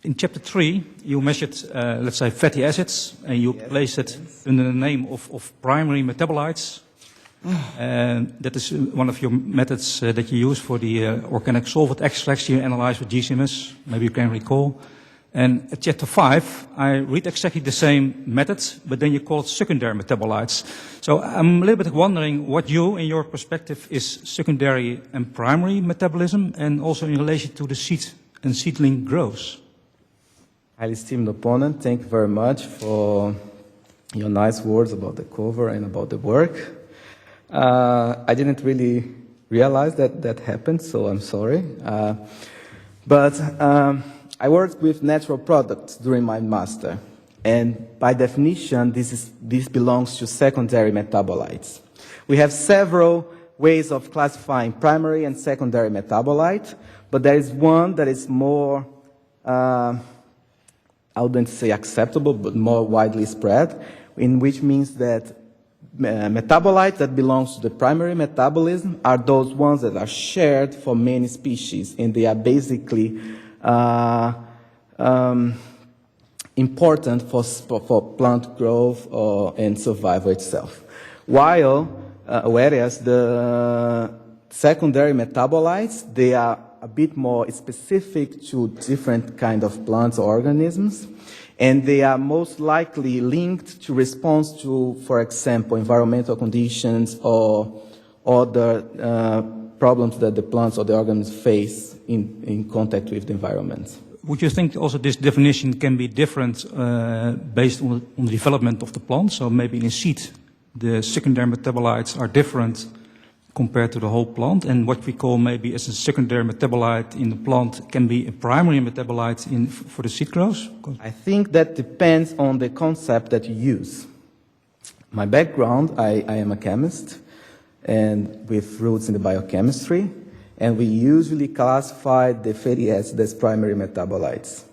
In chapter 3, you measured, let's say, fatty acids, and you placed it under the name of primary metabolites. That is one of your methods that you use for the organic solvent extracts you analyze with GCMS, maybe you can recall. And at chapter 5, I read exactly the same methods, but then you call it secondary metabolites. So I'm a little bit wondering what you, in your perspective, is secondary and primary metabolism, and also in relation to the seed and seedling growth. Highly esteemed opponent, thank you very much for your nice words about the cover and about the work. I didn't really realize that happened, so I'm sorry. But I worked with natural products during my master, and by definition, this belongs to secondary metabolites. We have several ways of classifying primary and secondary metabolites, but there is one that is more I wouldn't say acceptable, but more widely spread, in which means that metabolites that belong to the primary metabolism are those ones that are shared for many species, and they are basically important for plant growth and survival itself. Whereas the secondary metabolites, they are a bit more specific to different kind of plants or organisms, and they are most likely linked to response to, for example, environmental conditions or other problems that the plants or the organisms face in contact with the environment. Would you think also this definition can be different based on the development of the plant? So maybe in a seed, the secondary metabolites are different compared to the whole plant, and what we call maybe as a secondary metabolite in the plant can be a primary metabolite for the seed growth? I think that depends on the concept that you use. My background, I am a chemist, and with roots in the biochemistry, and we usually classify the fatty acids as primary metabolites.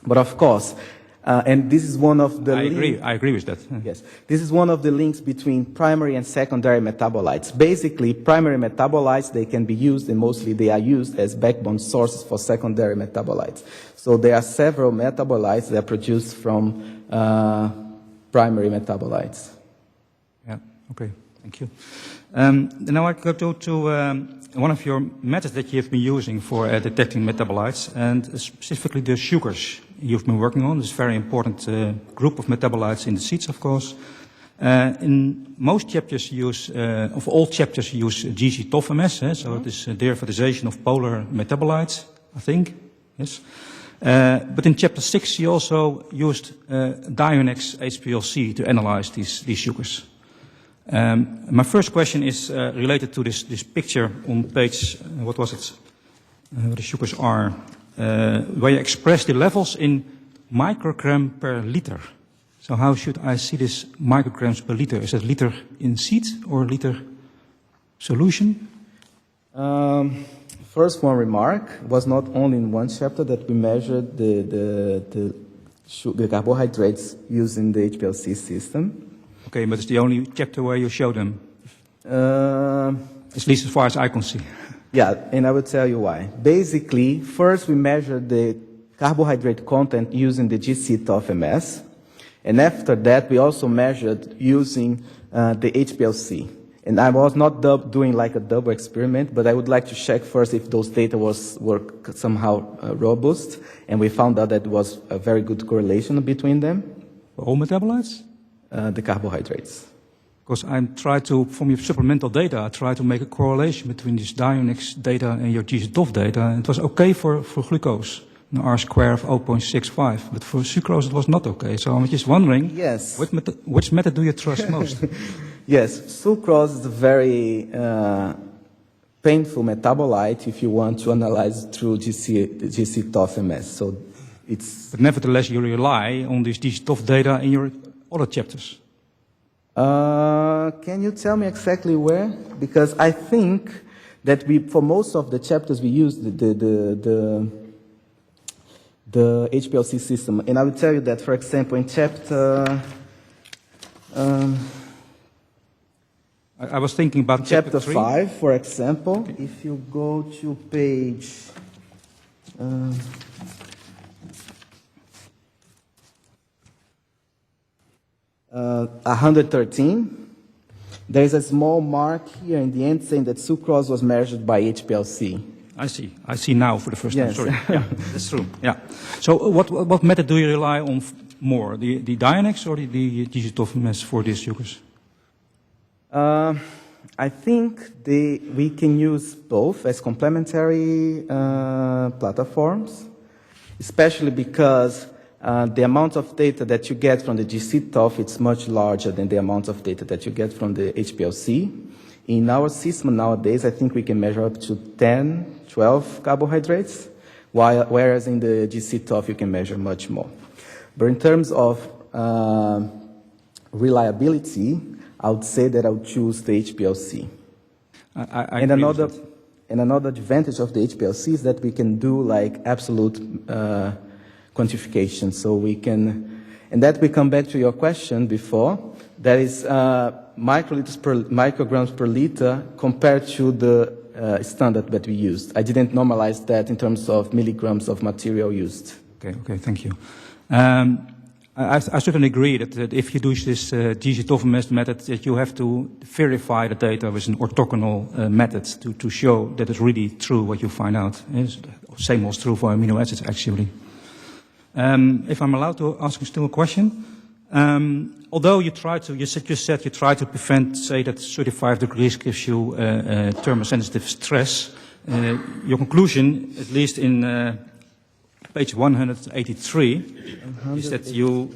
But of course, And this is one of the I agree with that. Yes, this is one of the links between primary and secondary metabolites. Basically, primary metabolites, they can be used, and mostly they are used as backbone sources for secondary metabolites. So there are several metabolites that are produced from primary metabolites. Yeah, okay, thank you. Now I go to one of your methods that you've been using for detecting metabolites, and specifically the sugars you've been working on. This very important group of metabolites in the seeds, of course. In most chapters, of all chapters, you use GC-TOF-MS, so it is derivatization of polar metabolites, I think, yes. But in chapter 6, you also used Dionex HPLC to analyze these sugars. My first question is related to this picture on page, what was it, where the sugars are, where you express the levels in microgram per liter. So how should I see this micrograms per liter? Is it liter in seed or liter solution? First, one remark, was not only in one chapter that we measured the carbohydrates used in the HPLC system. Okay, but it's the only chapter where you show them. At least as far as I can see. Yeah, and I will tell you why. Basically, first we measured the carbohydrate content using the GC-TOF-MS, and after that we also measured using the HPLC. And I was not doing like a double experiment, but I would like to check first if those data were somehow robust, and we found out that there was a very good correlation between them. All metabolites? The carbohydrates. Because from your supplemental data, I try to make a correlation between this Dionex data and your GC-TOF data, and it was okay for glucose, an R-square of 0.65, but for sucrose it was not okay. So I'm just wondering, yes, which method do you trust most? Yes, sucrose is a very painful metabolite if you want to analyze through GC-TOF-MS. So it's. But nevertheless, you rely on this GC-TOF data in your other chapters. Can you tell me exactly where? Because I think that for most of the chapters we used the HPLC system, and I will tell you that, for example, in chapter. I was thinking about chapter 3. 5, for example. Okay. If you go to page 113, there is a small mark here in the end saying that sucrose was measured by HPLC. I see now for the first time. Yes. Sorry. Yeah, that's true. Yeah. So what method do you rely on more, the Dionex or the GC-TOF-MS for these sugars? I think we can use both as complementary platforms, especially because the amount of data that you get from the GC-TOF is much larger than the amount of data that you get from the HPLC. In our system nowadays, I think we can measure up to 10, 12 carbohydrates, whereas in the GC-TOF you can measure much more. But in terms of reliability, I would say that I would choose the HPLC. And another advantage of the HPLC is that we can do like absolute quantification. So we can, and that we come back to your question before, that is micrograms per liter compared to the standard that we used. I didn't normalize that in terms of milligrams of material used. Okay, thank you. I certainly agree that if you do this GC-TOF-MS method, that you have to verify the data with an orthogonal method to show that it's really true what you find out. Same was true for amino acids, actually. If I'm allowed to ask you still a question, although you try to prevent, say, that 35 degrees gives you thermosensitive stress, your conclusion, at least in page 183, is that you,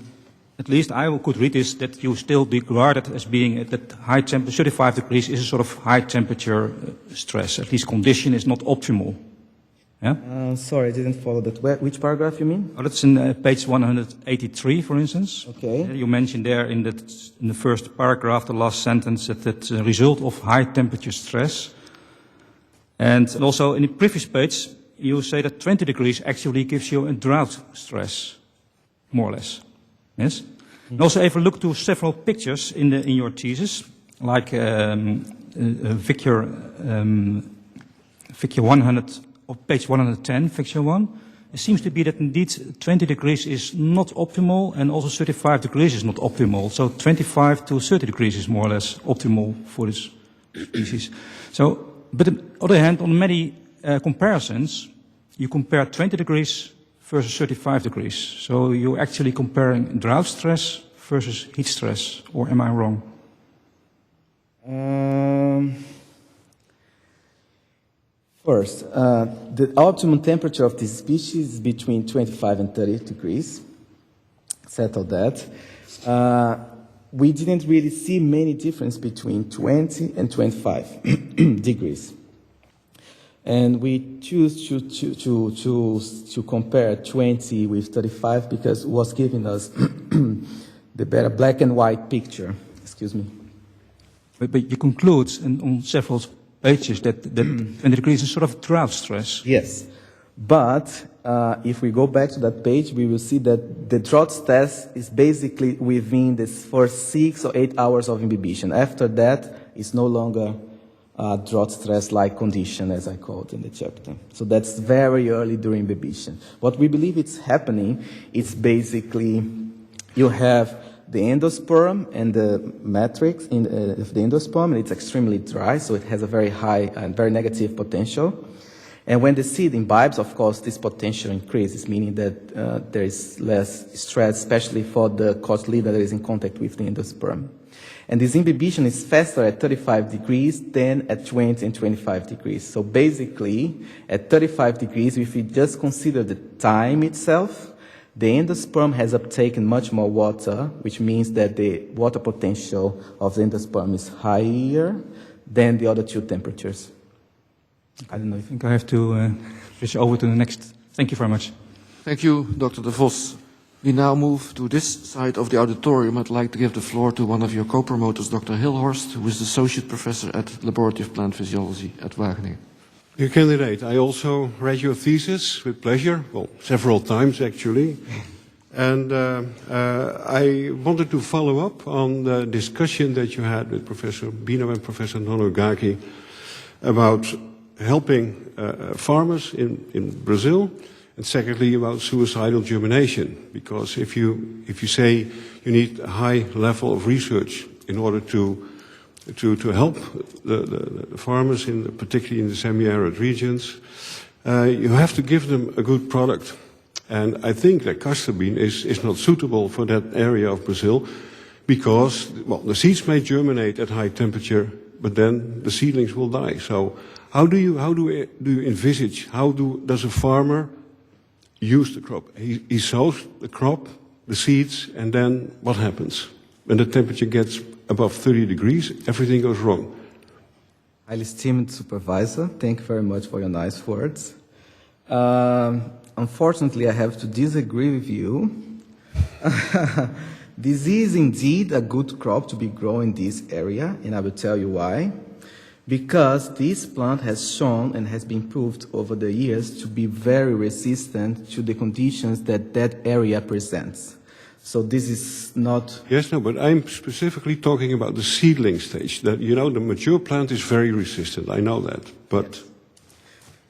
at least I could read this, that you still regard it as being at that high temperature, 35 degrees is a sort of high temperature stress. At least condition is not optimal. Yeah? Sorry, I didn't follow that. Which paragraph you mean? Oh, that's in page 183, for instance. Okay. You mentioned there in the first paragraph, the last sentence, that it's a result of high temperature stress. And also in the previous page, you say that 20 degrees actually gives you a drought stress. more or less. Yes? And also, if you look to several pictures in your thesis, like figure 100, or page 110, figure 1, it seems to be that indeed 20 degrees is not optimal, and also 35 degrees is not optimal. So 25 to 30 degrees is more or less optimal for this species. So, but on the other hand, on many comparisons, you compare 20 degrees versus 35 degrees. So you're actually comparing drought stress versus heat stress, or am I wrong? First, the optimum temperature of this species is between 25 and 30 degrees. Settle that. We didn't really see many difference between 20 and 25 degrees. And we choose to compare 20 with 35 because it was giving us the better black and white picture. Excuse me. But you conclude on several pages that 20 degrees is sort of drought stress. Yes. But if we go back to that page, we will see that the drought stress is basically within this first 6 or 8 hours of imbibition. After that, it's no longer drought stress-like condition, as I called in the chapter. So that's very early during imbibition. What we believe is happening, it's basically you have the endosperm and the matrix of the endosperm, and it's extremely dry, so it has a very high and very negative potential. And when the seed imbibes, of course, this potential increases, meaning that there is less stress, especially for the cotyledon that is in contact with the endosperm. And this imbibition is faster at 35 degrees than at 20 and 25 degrees. So basically, at 35 degrees, if we just consider the time itself, the endosperm has uptaken much more water, which means that the water potential of the endosperm is higher than the other two temperatures. I don't know. I think I have to switch over to the next. Thank you very much. Thank you, Dr. De Vos. We now move to this side of the auditorium. I'd like to give the floor to one of your co-promoters, Dr. Hilhorst, who is the Associate Professor at Laboratory of Plant Physiology at Wageningen. Dear candidate, I also read your thesis with pleasure, well, several times actually. And I wanted to follow up on the discussion that you had with Professor Bino and Professor Nonogaki about helping farmers in Brazil, and secondly about suicidal germination. Because if you say you need a high level of research in order to help the farmers, particularly in the semi-arid regions, you have to give them a good product. And I think that castor bean is not suitable for that area of Brazil because, well, the seeds may germinate at high temperature, but then the seedlings will die. So how do you envisage, does a farmer use the crop? He sows the crop, the seeds, and then what happens? When the temperature gets above 30 degrees, everything goes wrong. Highly esteemed supervisor, thank you very much for your nice words. Unfortunately, I have to disagree with you. This is indeed a good crop to be grown in this area, and I will tell you why. Because this plant has shown and has been proved over the years to be very resistant to the conditions that area presents. So this is not... Yes, no, but I'm specifically talking about the seedling stage. That, you know, the mature plant is very resistant, I know that, but... Yes.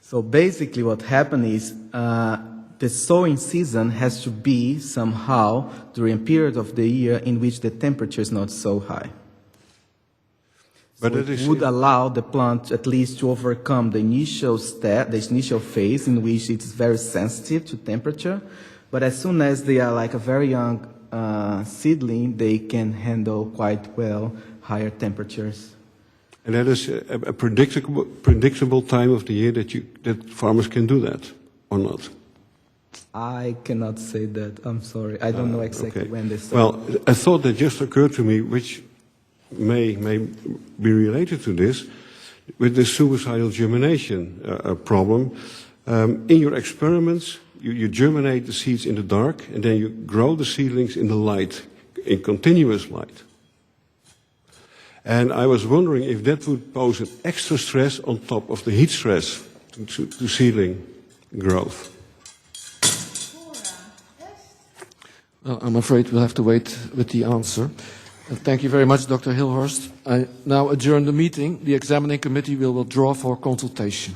So basically what happened is the sowing season has to be somehow during a period of the year in which the temperature is not so high. But so it would allow the plant at least to overcome the initial step, the initial phase in which it's very sensitive to temperature. But as soon as they are like a very young seedling, they can handle quite well higher temperatures. And that is a predictable time of the year that farmers can do that, or not? I cannot say that. I'm sorry. I don't know exactly when they start. Well, a thought that just occurred to me, which may be related to this, with the suicidal germination problem. In your experiments, you germinate the seeds in the dark, and then you grow the seedlings in the light, in continuous light. And I was wondering if that would pose an extra stress on top of the heat stress to seedling growth. Well, I'm afraid we'll have to wait with the answer. Thank you very much, Dr. Hilhorst. I now adjourn the meeting. The examining committee will withdraw for consultation.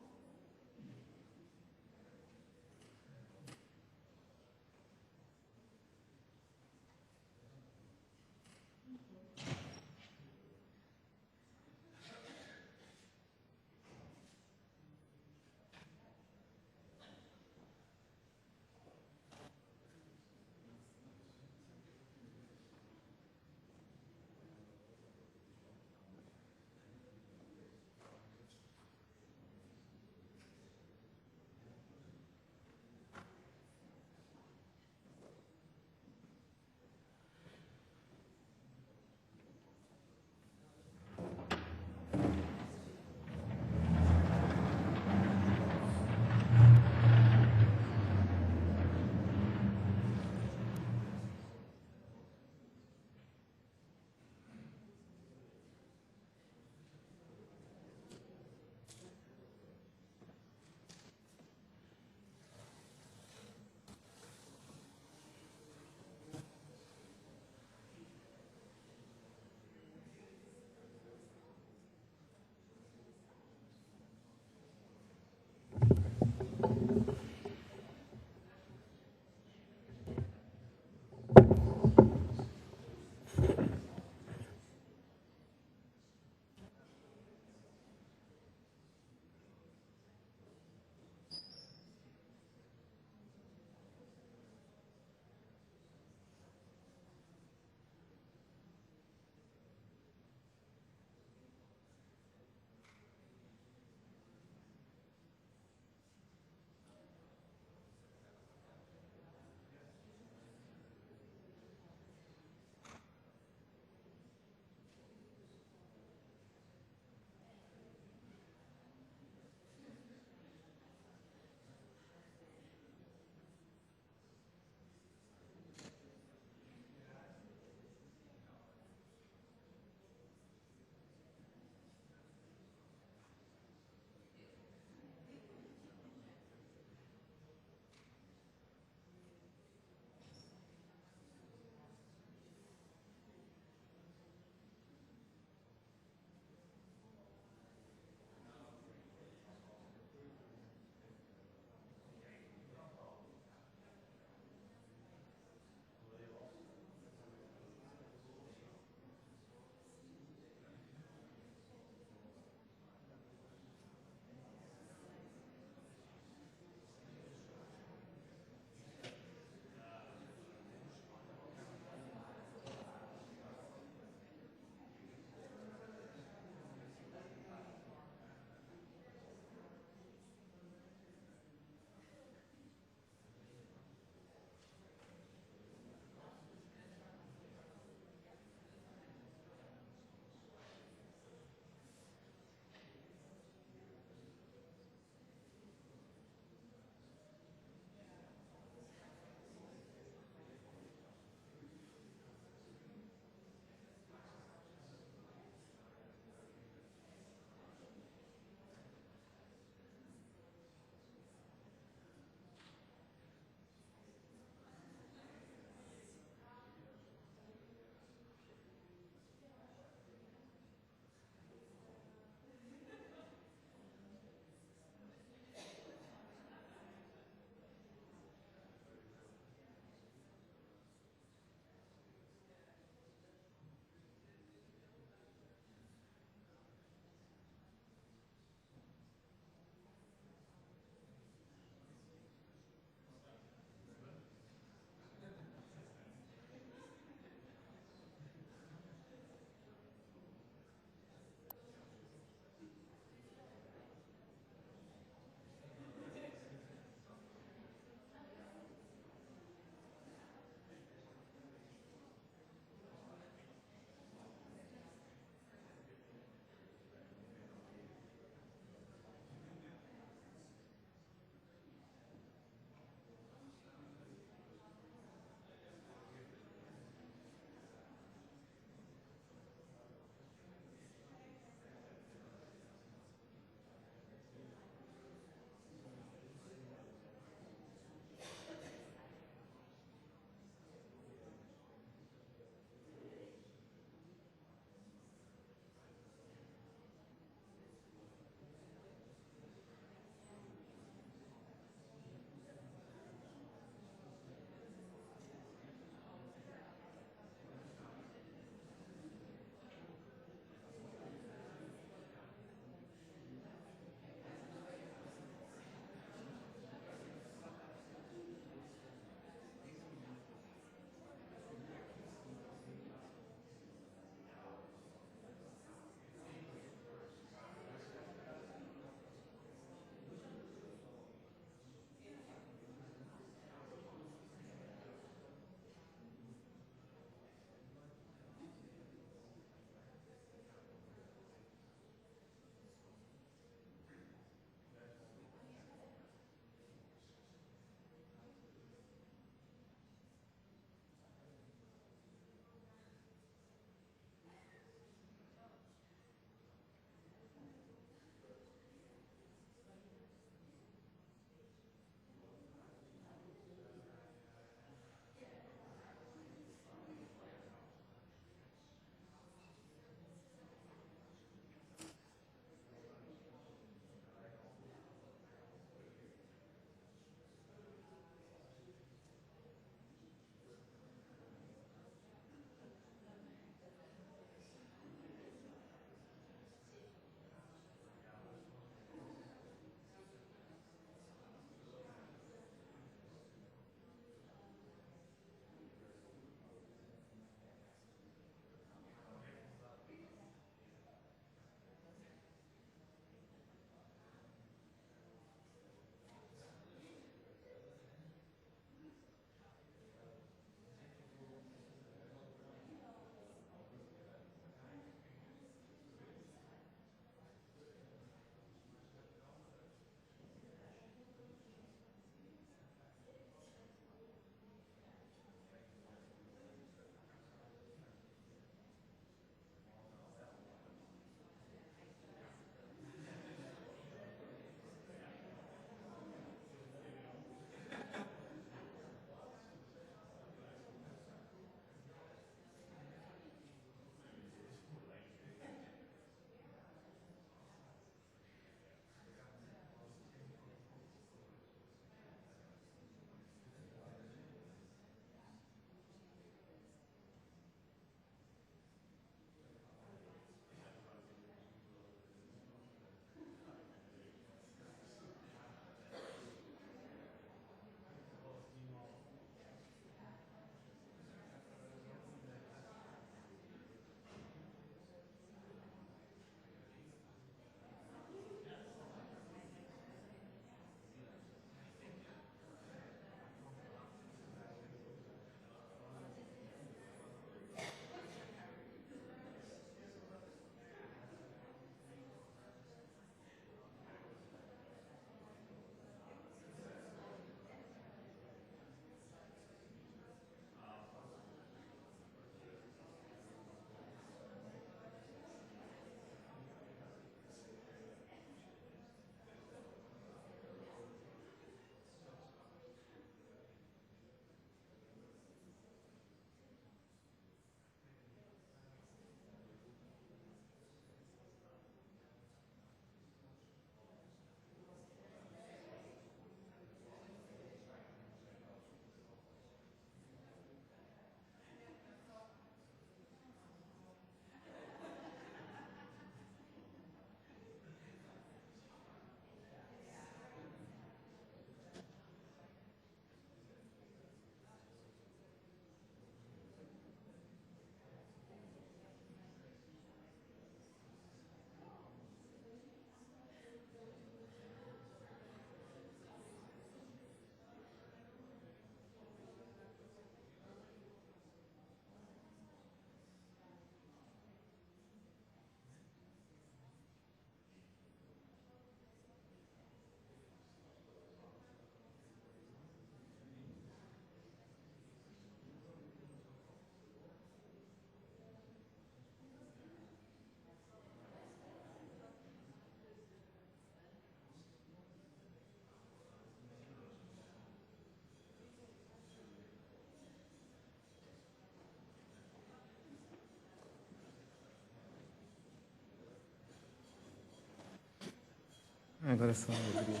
Agora só a alegria.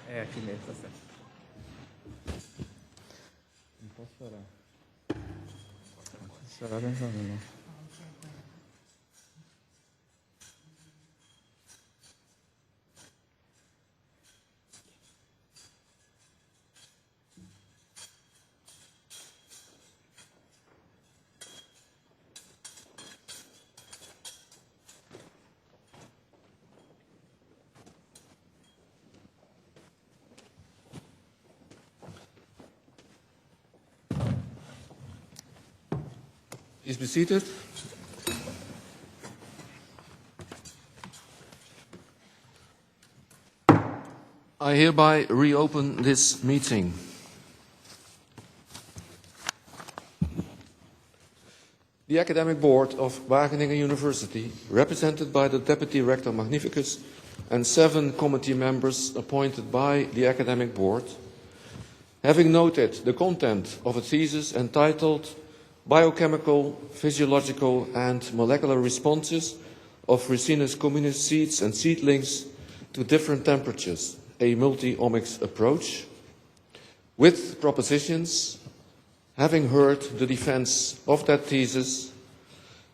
É aqui mesmo, tá certo. Não posso chorar. Não posso chorar pensando, não. Please be seated. I hereby reopen this meeting. The Academic Board of Wageningen University, represented by the Deputy Rector Magnificus and 7 committee members appointed by the Academic Board, having noted the content of a thesis entitled Biochemical, Physiological and Molecular Responses of Ricinus communis seeds and seedlings to Different Temperatures, a Multi-Omics Approach, with propositions, having heard the defense of that thesis,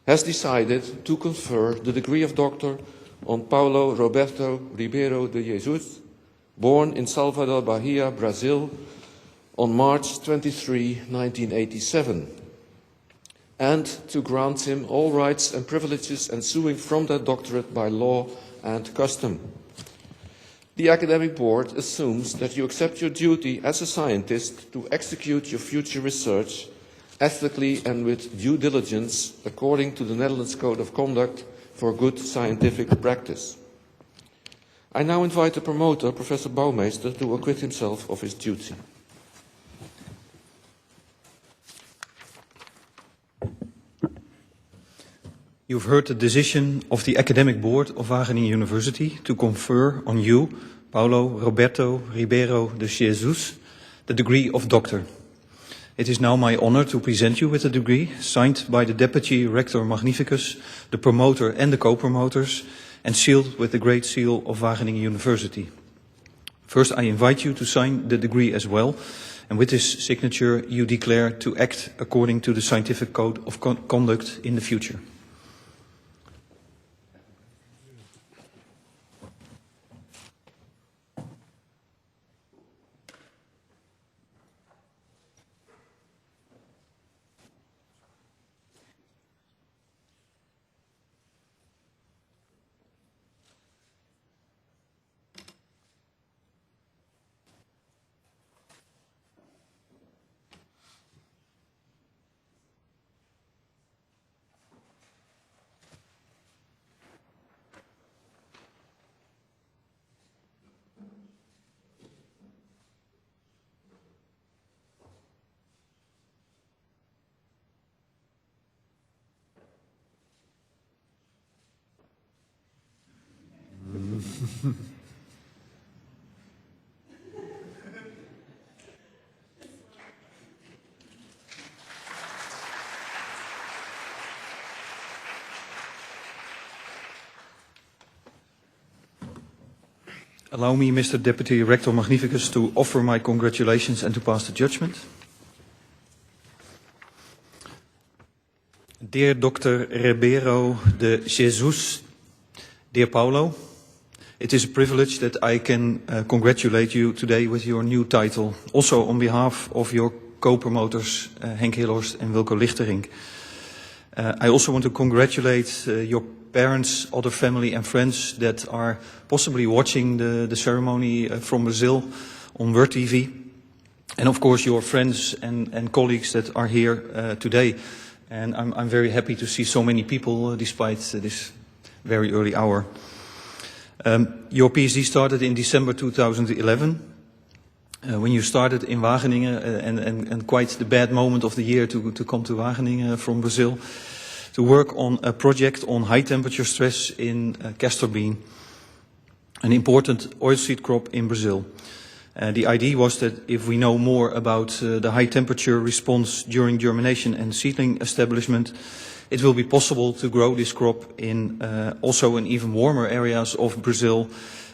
has decided to confer the degree of doctor on Paulo Roberto Ribeiro de Jesus, born in Salvador, Bahia, Brazil, on March 23, 1987, and to grant him all rights and privileges ensuing from that doctorate by law and custom. The Academic Board assumes that you accept your duty as a scientist to execute your future research ethically and with due diligence according to the Netherlands Code of Conduct for good scientific practice. I now invite the promoter, Professor Bouwmeester, to acquit himself of his duty. You've heard the decision of the Academic Board of Wageningen University to confer on you, Paulo Roberto Ribeiro de Jesus, the degree of doctor. It is now my honor to present you with the degree, signed by the Deputy Rector Magnificus, the promoter and the co-promoters, and sealed with the Great Seal of Wageningen University. First, I invite you to sign the degree as well, and with this signature you declare to act according to the Scientific Code of Conduct in the future. Allow me, Mr. Deputy Rector Magnificus, to offer my congratulations and to pass the judgment. Dear Dr. Ribeiro de Jesus, dear Paulo, it is a privilege that I can congratulate you today with your new title, also on behalf of your co-promoters Henk Hillhorst and Wilco Lichtering. I also want to congratulate your parents, other family and friends that are possibly watching the ceremony from Brazil on Word TV. And of course your friends and colleagues that are here today. And I'm very happy to see so many people despite this very early hour. Your PhD started in December 2011. When you started in Wageningen, and quite the bad moment of the year to come to Wageningen from Brazil, to work on a project on high temperature stress in castor bean, an important oilseed crop in Brazil. The idea was that if we know more about the high temperature response during germination and seedling establishment, it will be possible to grow this crop in also in even warmer areas of Brazil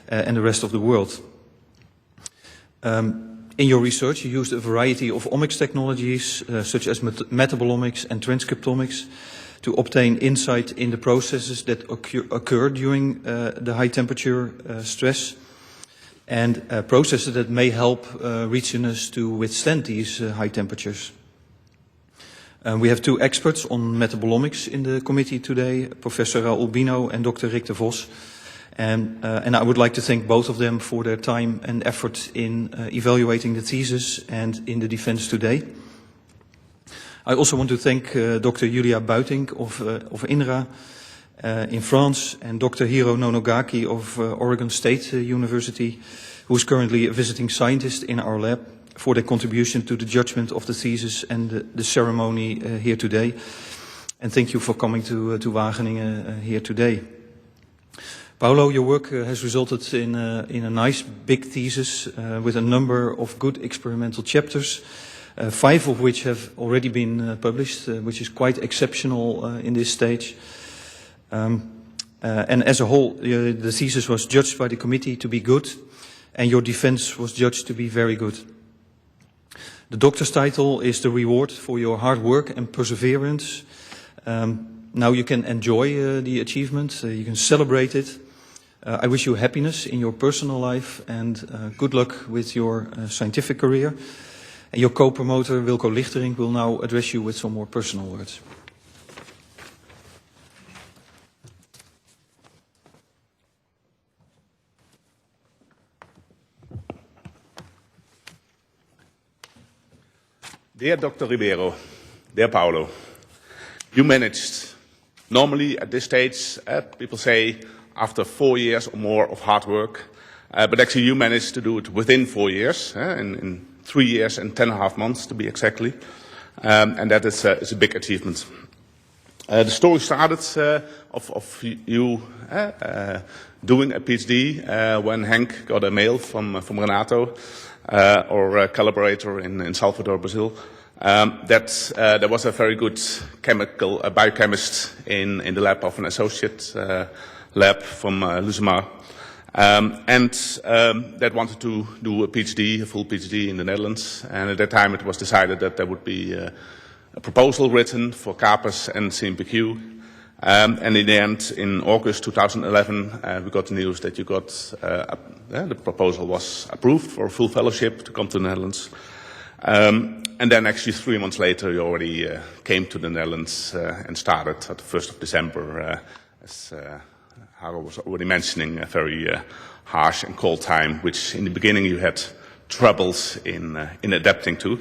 and the rest of the world. In your research, you used a variety of omics technologies, such as metabolomics and transcriptomics, to obtain insight in the processes that occur during the high temperature stress, and processes that may help regions to withstand these high temperatures. We have two experts on metabolomics in the committee today, Professor Raoul Bino and Dr. Rick de Vos. And I would like to thank both of them for their time and effort in evaluating the thesis and in the defense today. I also want to thank Dr. Julia Buiting of INRA in France and Dr. Hiro Nonogaki of Oregon State University, who is currently a visiting scientist in our lab, for their contribution to the judgment of the thesis and the ceremony here today. And thank you for coming to Wageningen here today. Paulo, your work has resulted in a nice big thesis with a number of good experimental chapters, 5 of which have already been published, which is quite exceptional in this stage. And as a whole, the thesis was judged by the committee to be good, and your defense was judged to be very good. The doctor's title is the reward for your hard work and perseverance. Now you can enjoy the achievement, you can celebrate it. I wish you happiness in your personal life and good luck with your scientific career. And your co-promoter, Wilco Lichtering, will now address you with some more personal words. Dear Dr. Ribeiro, dear Paulo, you managed, normally at this stage, people say after 4 years or more of hard work, but actually you managed to do it within 4 years, in 3 years and 10.5 months to be exactly, and that is a big achievement. The story started of you doing a PhD when Henk got a mail from Renato, our collaborator in Salvador, Brazil, that there was a very good biochemist in the lab of an associate lab from Luzemar, and that wanted to do a full PhD in the Netherlands. And at that time it was decided that there would be a proposal written for CAPES and CMPQ. And in the end, in August 2011, we got the news that you got, the proposal was approved for a full fellowship to come to the Netherlands. And then actually 3 months later, you already came to the Netherlands and started at the 1st of December, as Haro was already mentioning, a very harsh and cold time, which in the beginning you had troubles in adapting to.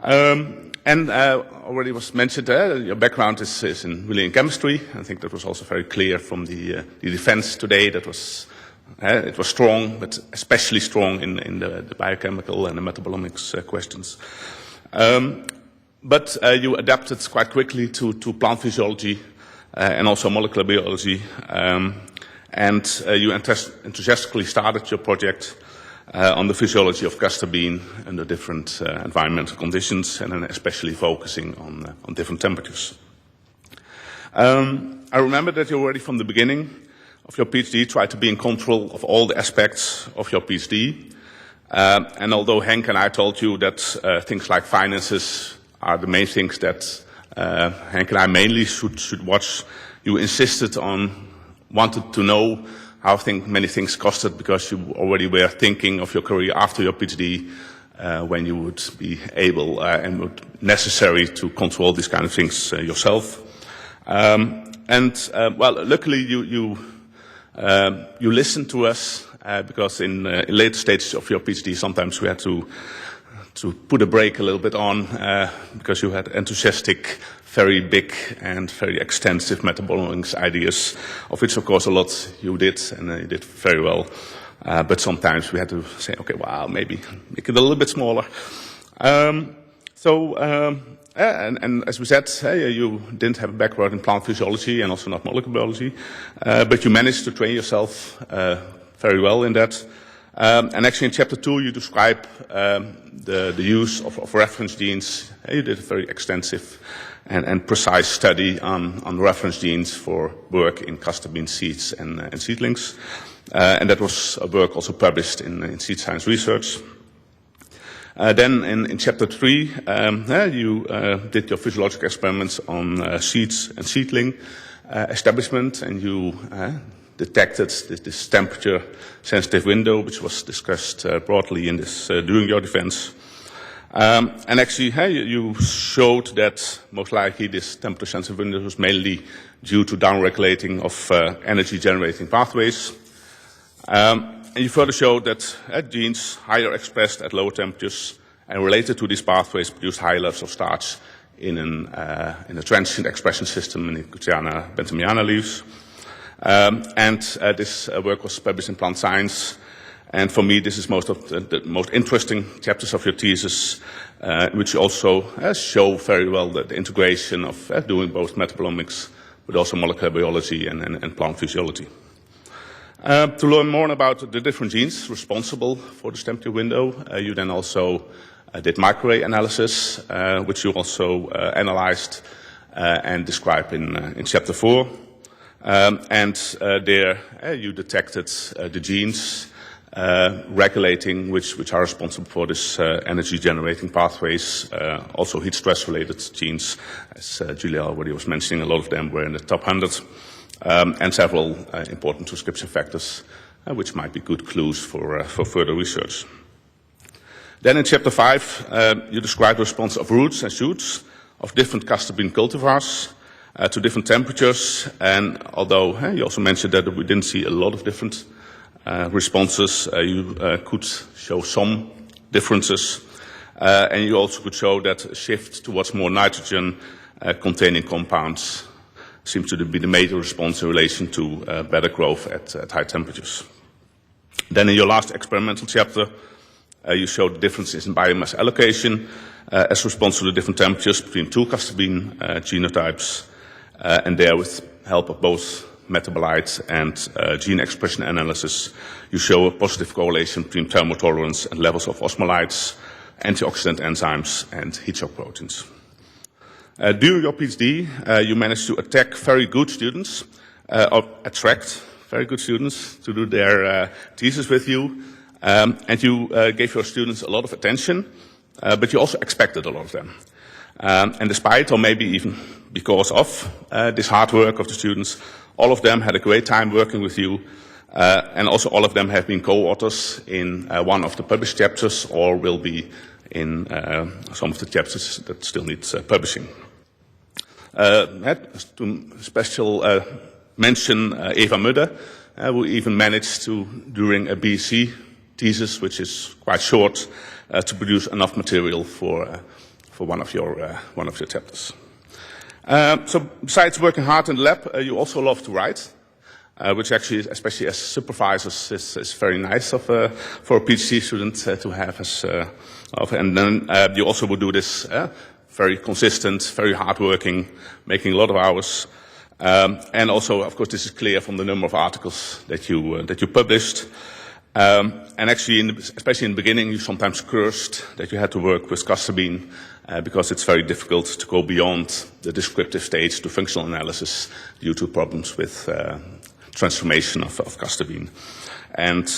And already was mentioned, your background is really in chemistry. I think that was also very clear from the defense today. That was it was strong, but especially strong in the biochemical and the metabolomics questions. But you adapted quite quickly to plant physiology and also molecular biology, and you enthusiastically started your project on the physiology of castor bean under different environmental conditions, and then especially focusing on different temperatures. I remember that you already from the beginning of your PhD tried to be in control of all the aspects of your PhD. And although Henk and I told you that things like finances are the main things that Henk and I mainly should watch, you insisted wanted to know how many things costed, because you already were thinking of your career after your PhD, when you would be able and would necessary to control these kind of things yourself. Well, luckily you listened to us, because in later stages of your PhD, sometimes we had to put a brake a little bit on, because you had enthusiastic, very big and very extensive metabolomics ideas, of which of course a lot you did, and you did very well. But sometimes we had to say, okay, well, maybe make it a little bit smaller. And as we said, you didn't have a background in plant physiology and also not molecular biology, but you managed to train yourself very well in that. And actually in chapter 2 you describe the use of reference genes. You did a very extensive and precise study on reference genes for work in castor bean seeds and seedlings. And that was a work also published in Seed Science Research. Then in chapter 3, you did your physiological experiments on seeds and seedling establishment, and you detected this temperature-sensitive window, which was discussed broadly in this during your defense. And actually, you showed that most likely this temperature-sensitive window was mainly due to downregulating of energy-generating pathways. And you further showed that genes higher expressed at lower temperatures and related to these pathways produced higher levels of starch in a transient expression system in the Cuteana benthamiana leaves. And this work was published in Plant Science. And for me, this is most of the most interesting chapters of your thesis, which also show very well the integration of doing both metabolomics, but also molecular biology and plant physiology. To learn more about the different genes responsible for this temperature window, you then also did microarray analysis, which you also analyzed and described in chapter 4. And there you detected the genes regulating which are responsible for this energy-generating pathways, also heat stress-related genes, as Julia already was mentioning. A lot of them were in the top 100, and several important transcription factors, which might be good clues for further research. Then in chapter 5, you describe the response of roots and shoots of different castor bean cultivars to different temperatures, and although you also mentioned that we didn't see a lot of different responses, you could show some differences, and you also could show that a shift towards more nitrogen containing compounds seems to be the major response in relation to better growth at high temperatures. Then in your last experimental chapter, you showed differences in biomass allocation as response to the different temperatures between two castor bean genotypes, and there with help of both metabolites and gene expression analysis, you show a positive correlation between thermotolerance and levels of osmolytes, antioxidant enzymes, and heat shock proteins. During your PhD, you managed to attract very good students to do their thesis with you, and you gave your students a lot of attention, but you also expected a lot of them. And despite, or maybe even because of this hard work of the students, all of them had a great time working with you, and also all of them have been co-authors in one of the published chapters or will be in some of the chapters that still need publishing. To special mention Eva Mudde, who even managed to, during a BSc thesis, which is quite short, to produce enough material for one of your chapters. So besides working hard in the lab, you also love to write, which actually, especially as supervisors, is very nice for a PhD student to have as and then you also would do this very consistent, very hardworking, making a lot of hours, and also, of course, this is clear from the number of articles that you published. And actually, especially in the beginning, you sometimes cursed that you had to work with castor bean because it's very difficult to go beyond the descriptive stage to functional analysis due to problems with transformation of castor bean. And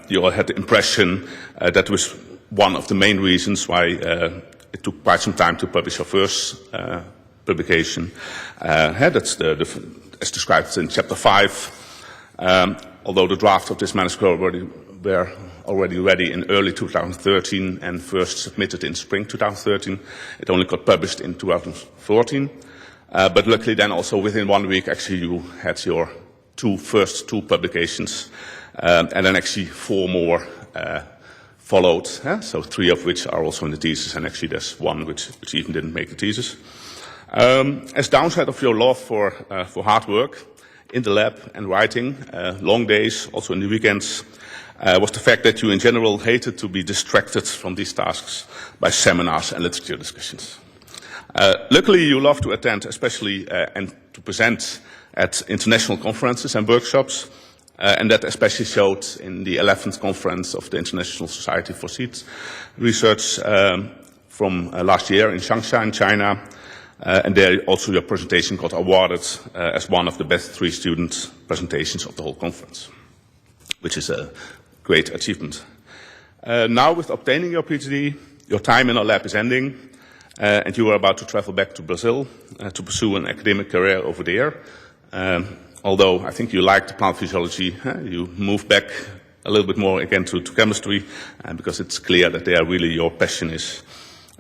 you all had the impression that was one of the main reasons why it took quite some time to publish your first publication. That's as described in chapter 5. Although the draft of this manuscript were already ready in early 2013 and first submitted in spring 2013, it only got published in 2014. But luckily then also within 1 week actually you had your first two publications, and then actually 4 more followed, so 3 of which are also in the thesis, and actually there's 1 which even didn't make the thesis. As downside of your love for hard work in the lab and writing, long days, also in the weekends, was the fact that you in general hated to be distracted from these tasks by seminars and literature discussions. Luckily, you love to attend, especially and to present at international conferences and workshops, And that especially showed in the 11th conference of the International Society for Seed Research from last year in Changsha in China. And there also your presentation got awarded as one of the best 3 student presentations of the whole conference, which is a great achievement. Now with obtaining your PhD, your time in our lab is ending, and you are about to travel back to Brazil to pursue an academic career over there. Although I think you liked plant physiology, you move back a little bit more again to chemistry, because it's clear that there really your passion is.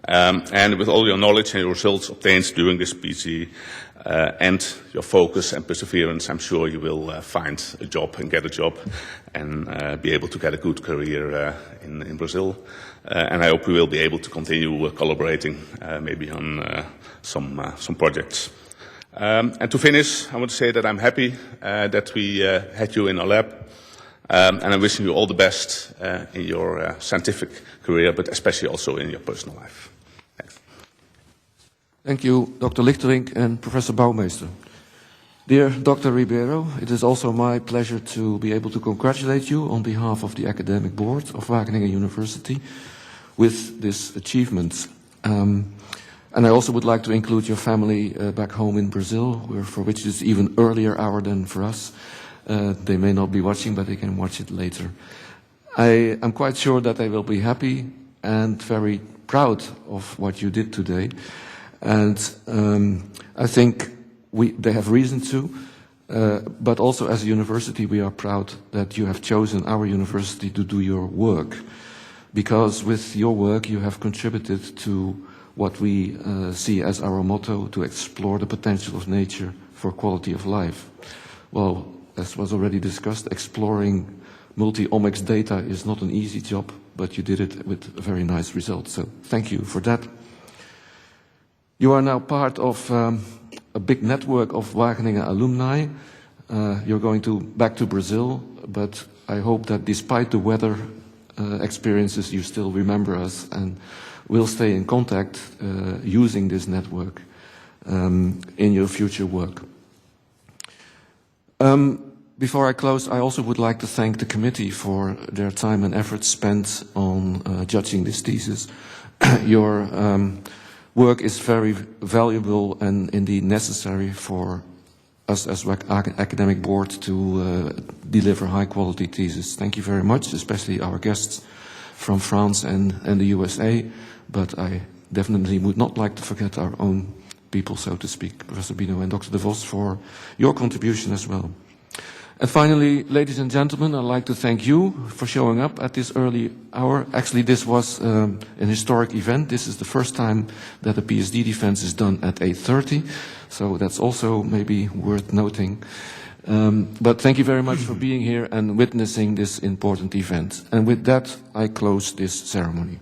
And with all your knowledge and your results obtained during this PhD, and your focus and perseverance, I'm sure you will find a job and get a job and be able to get a good career in Brazil. And I hope we will be able to continue collaborating maybe on some projects. And to finish, I want to say that I'm happy that we had you in our lab. And I'm wishing you all the best in your scientific career, but especially also in your personal life. Thanks. Thank you, Dr. Lichterink and Professor Bouwmeester. Dear Dr. Ribeiro, it is also my pleasure to be able to congratulate you on behalf of the Academic Board of Wageningen University with this achievement. And I also would like to include your family back home in Brazil, for which it is even earlier hour than for us. They may not be watching, but they can watch it later. I am quite sure that they will be happy and very proud of what you did today. And I think they have reason to, but also as a university we are proud that you have chosen our university to do your work. Because with your work you have contributed to what we see as our motto, to explore the potential of nature for quality of life. Well, as was already discussed, exploring multi-omics data is not an easy job, but you did it with a very nice result. So thank you for that. You are now part of a big network of Wageningen alumni. You're going back to Brazil, but I hope that despite the weather experiences, you still remember us and will stay in contact using this network in your future work. Before I close, I also would like to thank the committee for their time and effort spent on judging this thesis. Your work is very valuable and indeed necessary for us as academic board to deliver high quality theses. Thank you very much, especially our guests from France and the USA, but I definitely would not like to forget our own people, so to speak, Professor Bino and Dr. De Vos, for your contribution as well. And finally, ladies and gentlemen, I'd like to thank you for showing up at this early hour. Actually, this was an historic event. This is the first time that a PhD defense is done at 8:30, so that's also maybe worth noting. But thank you very much for being here and witnessing this important event. And with that, I close this ceremony.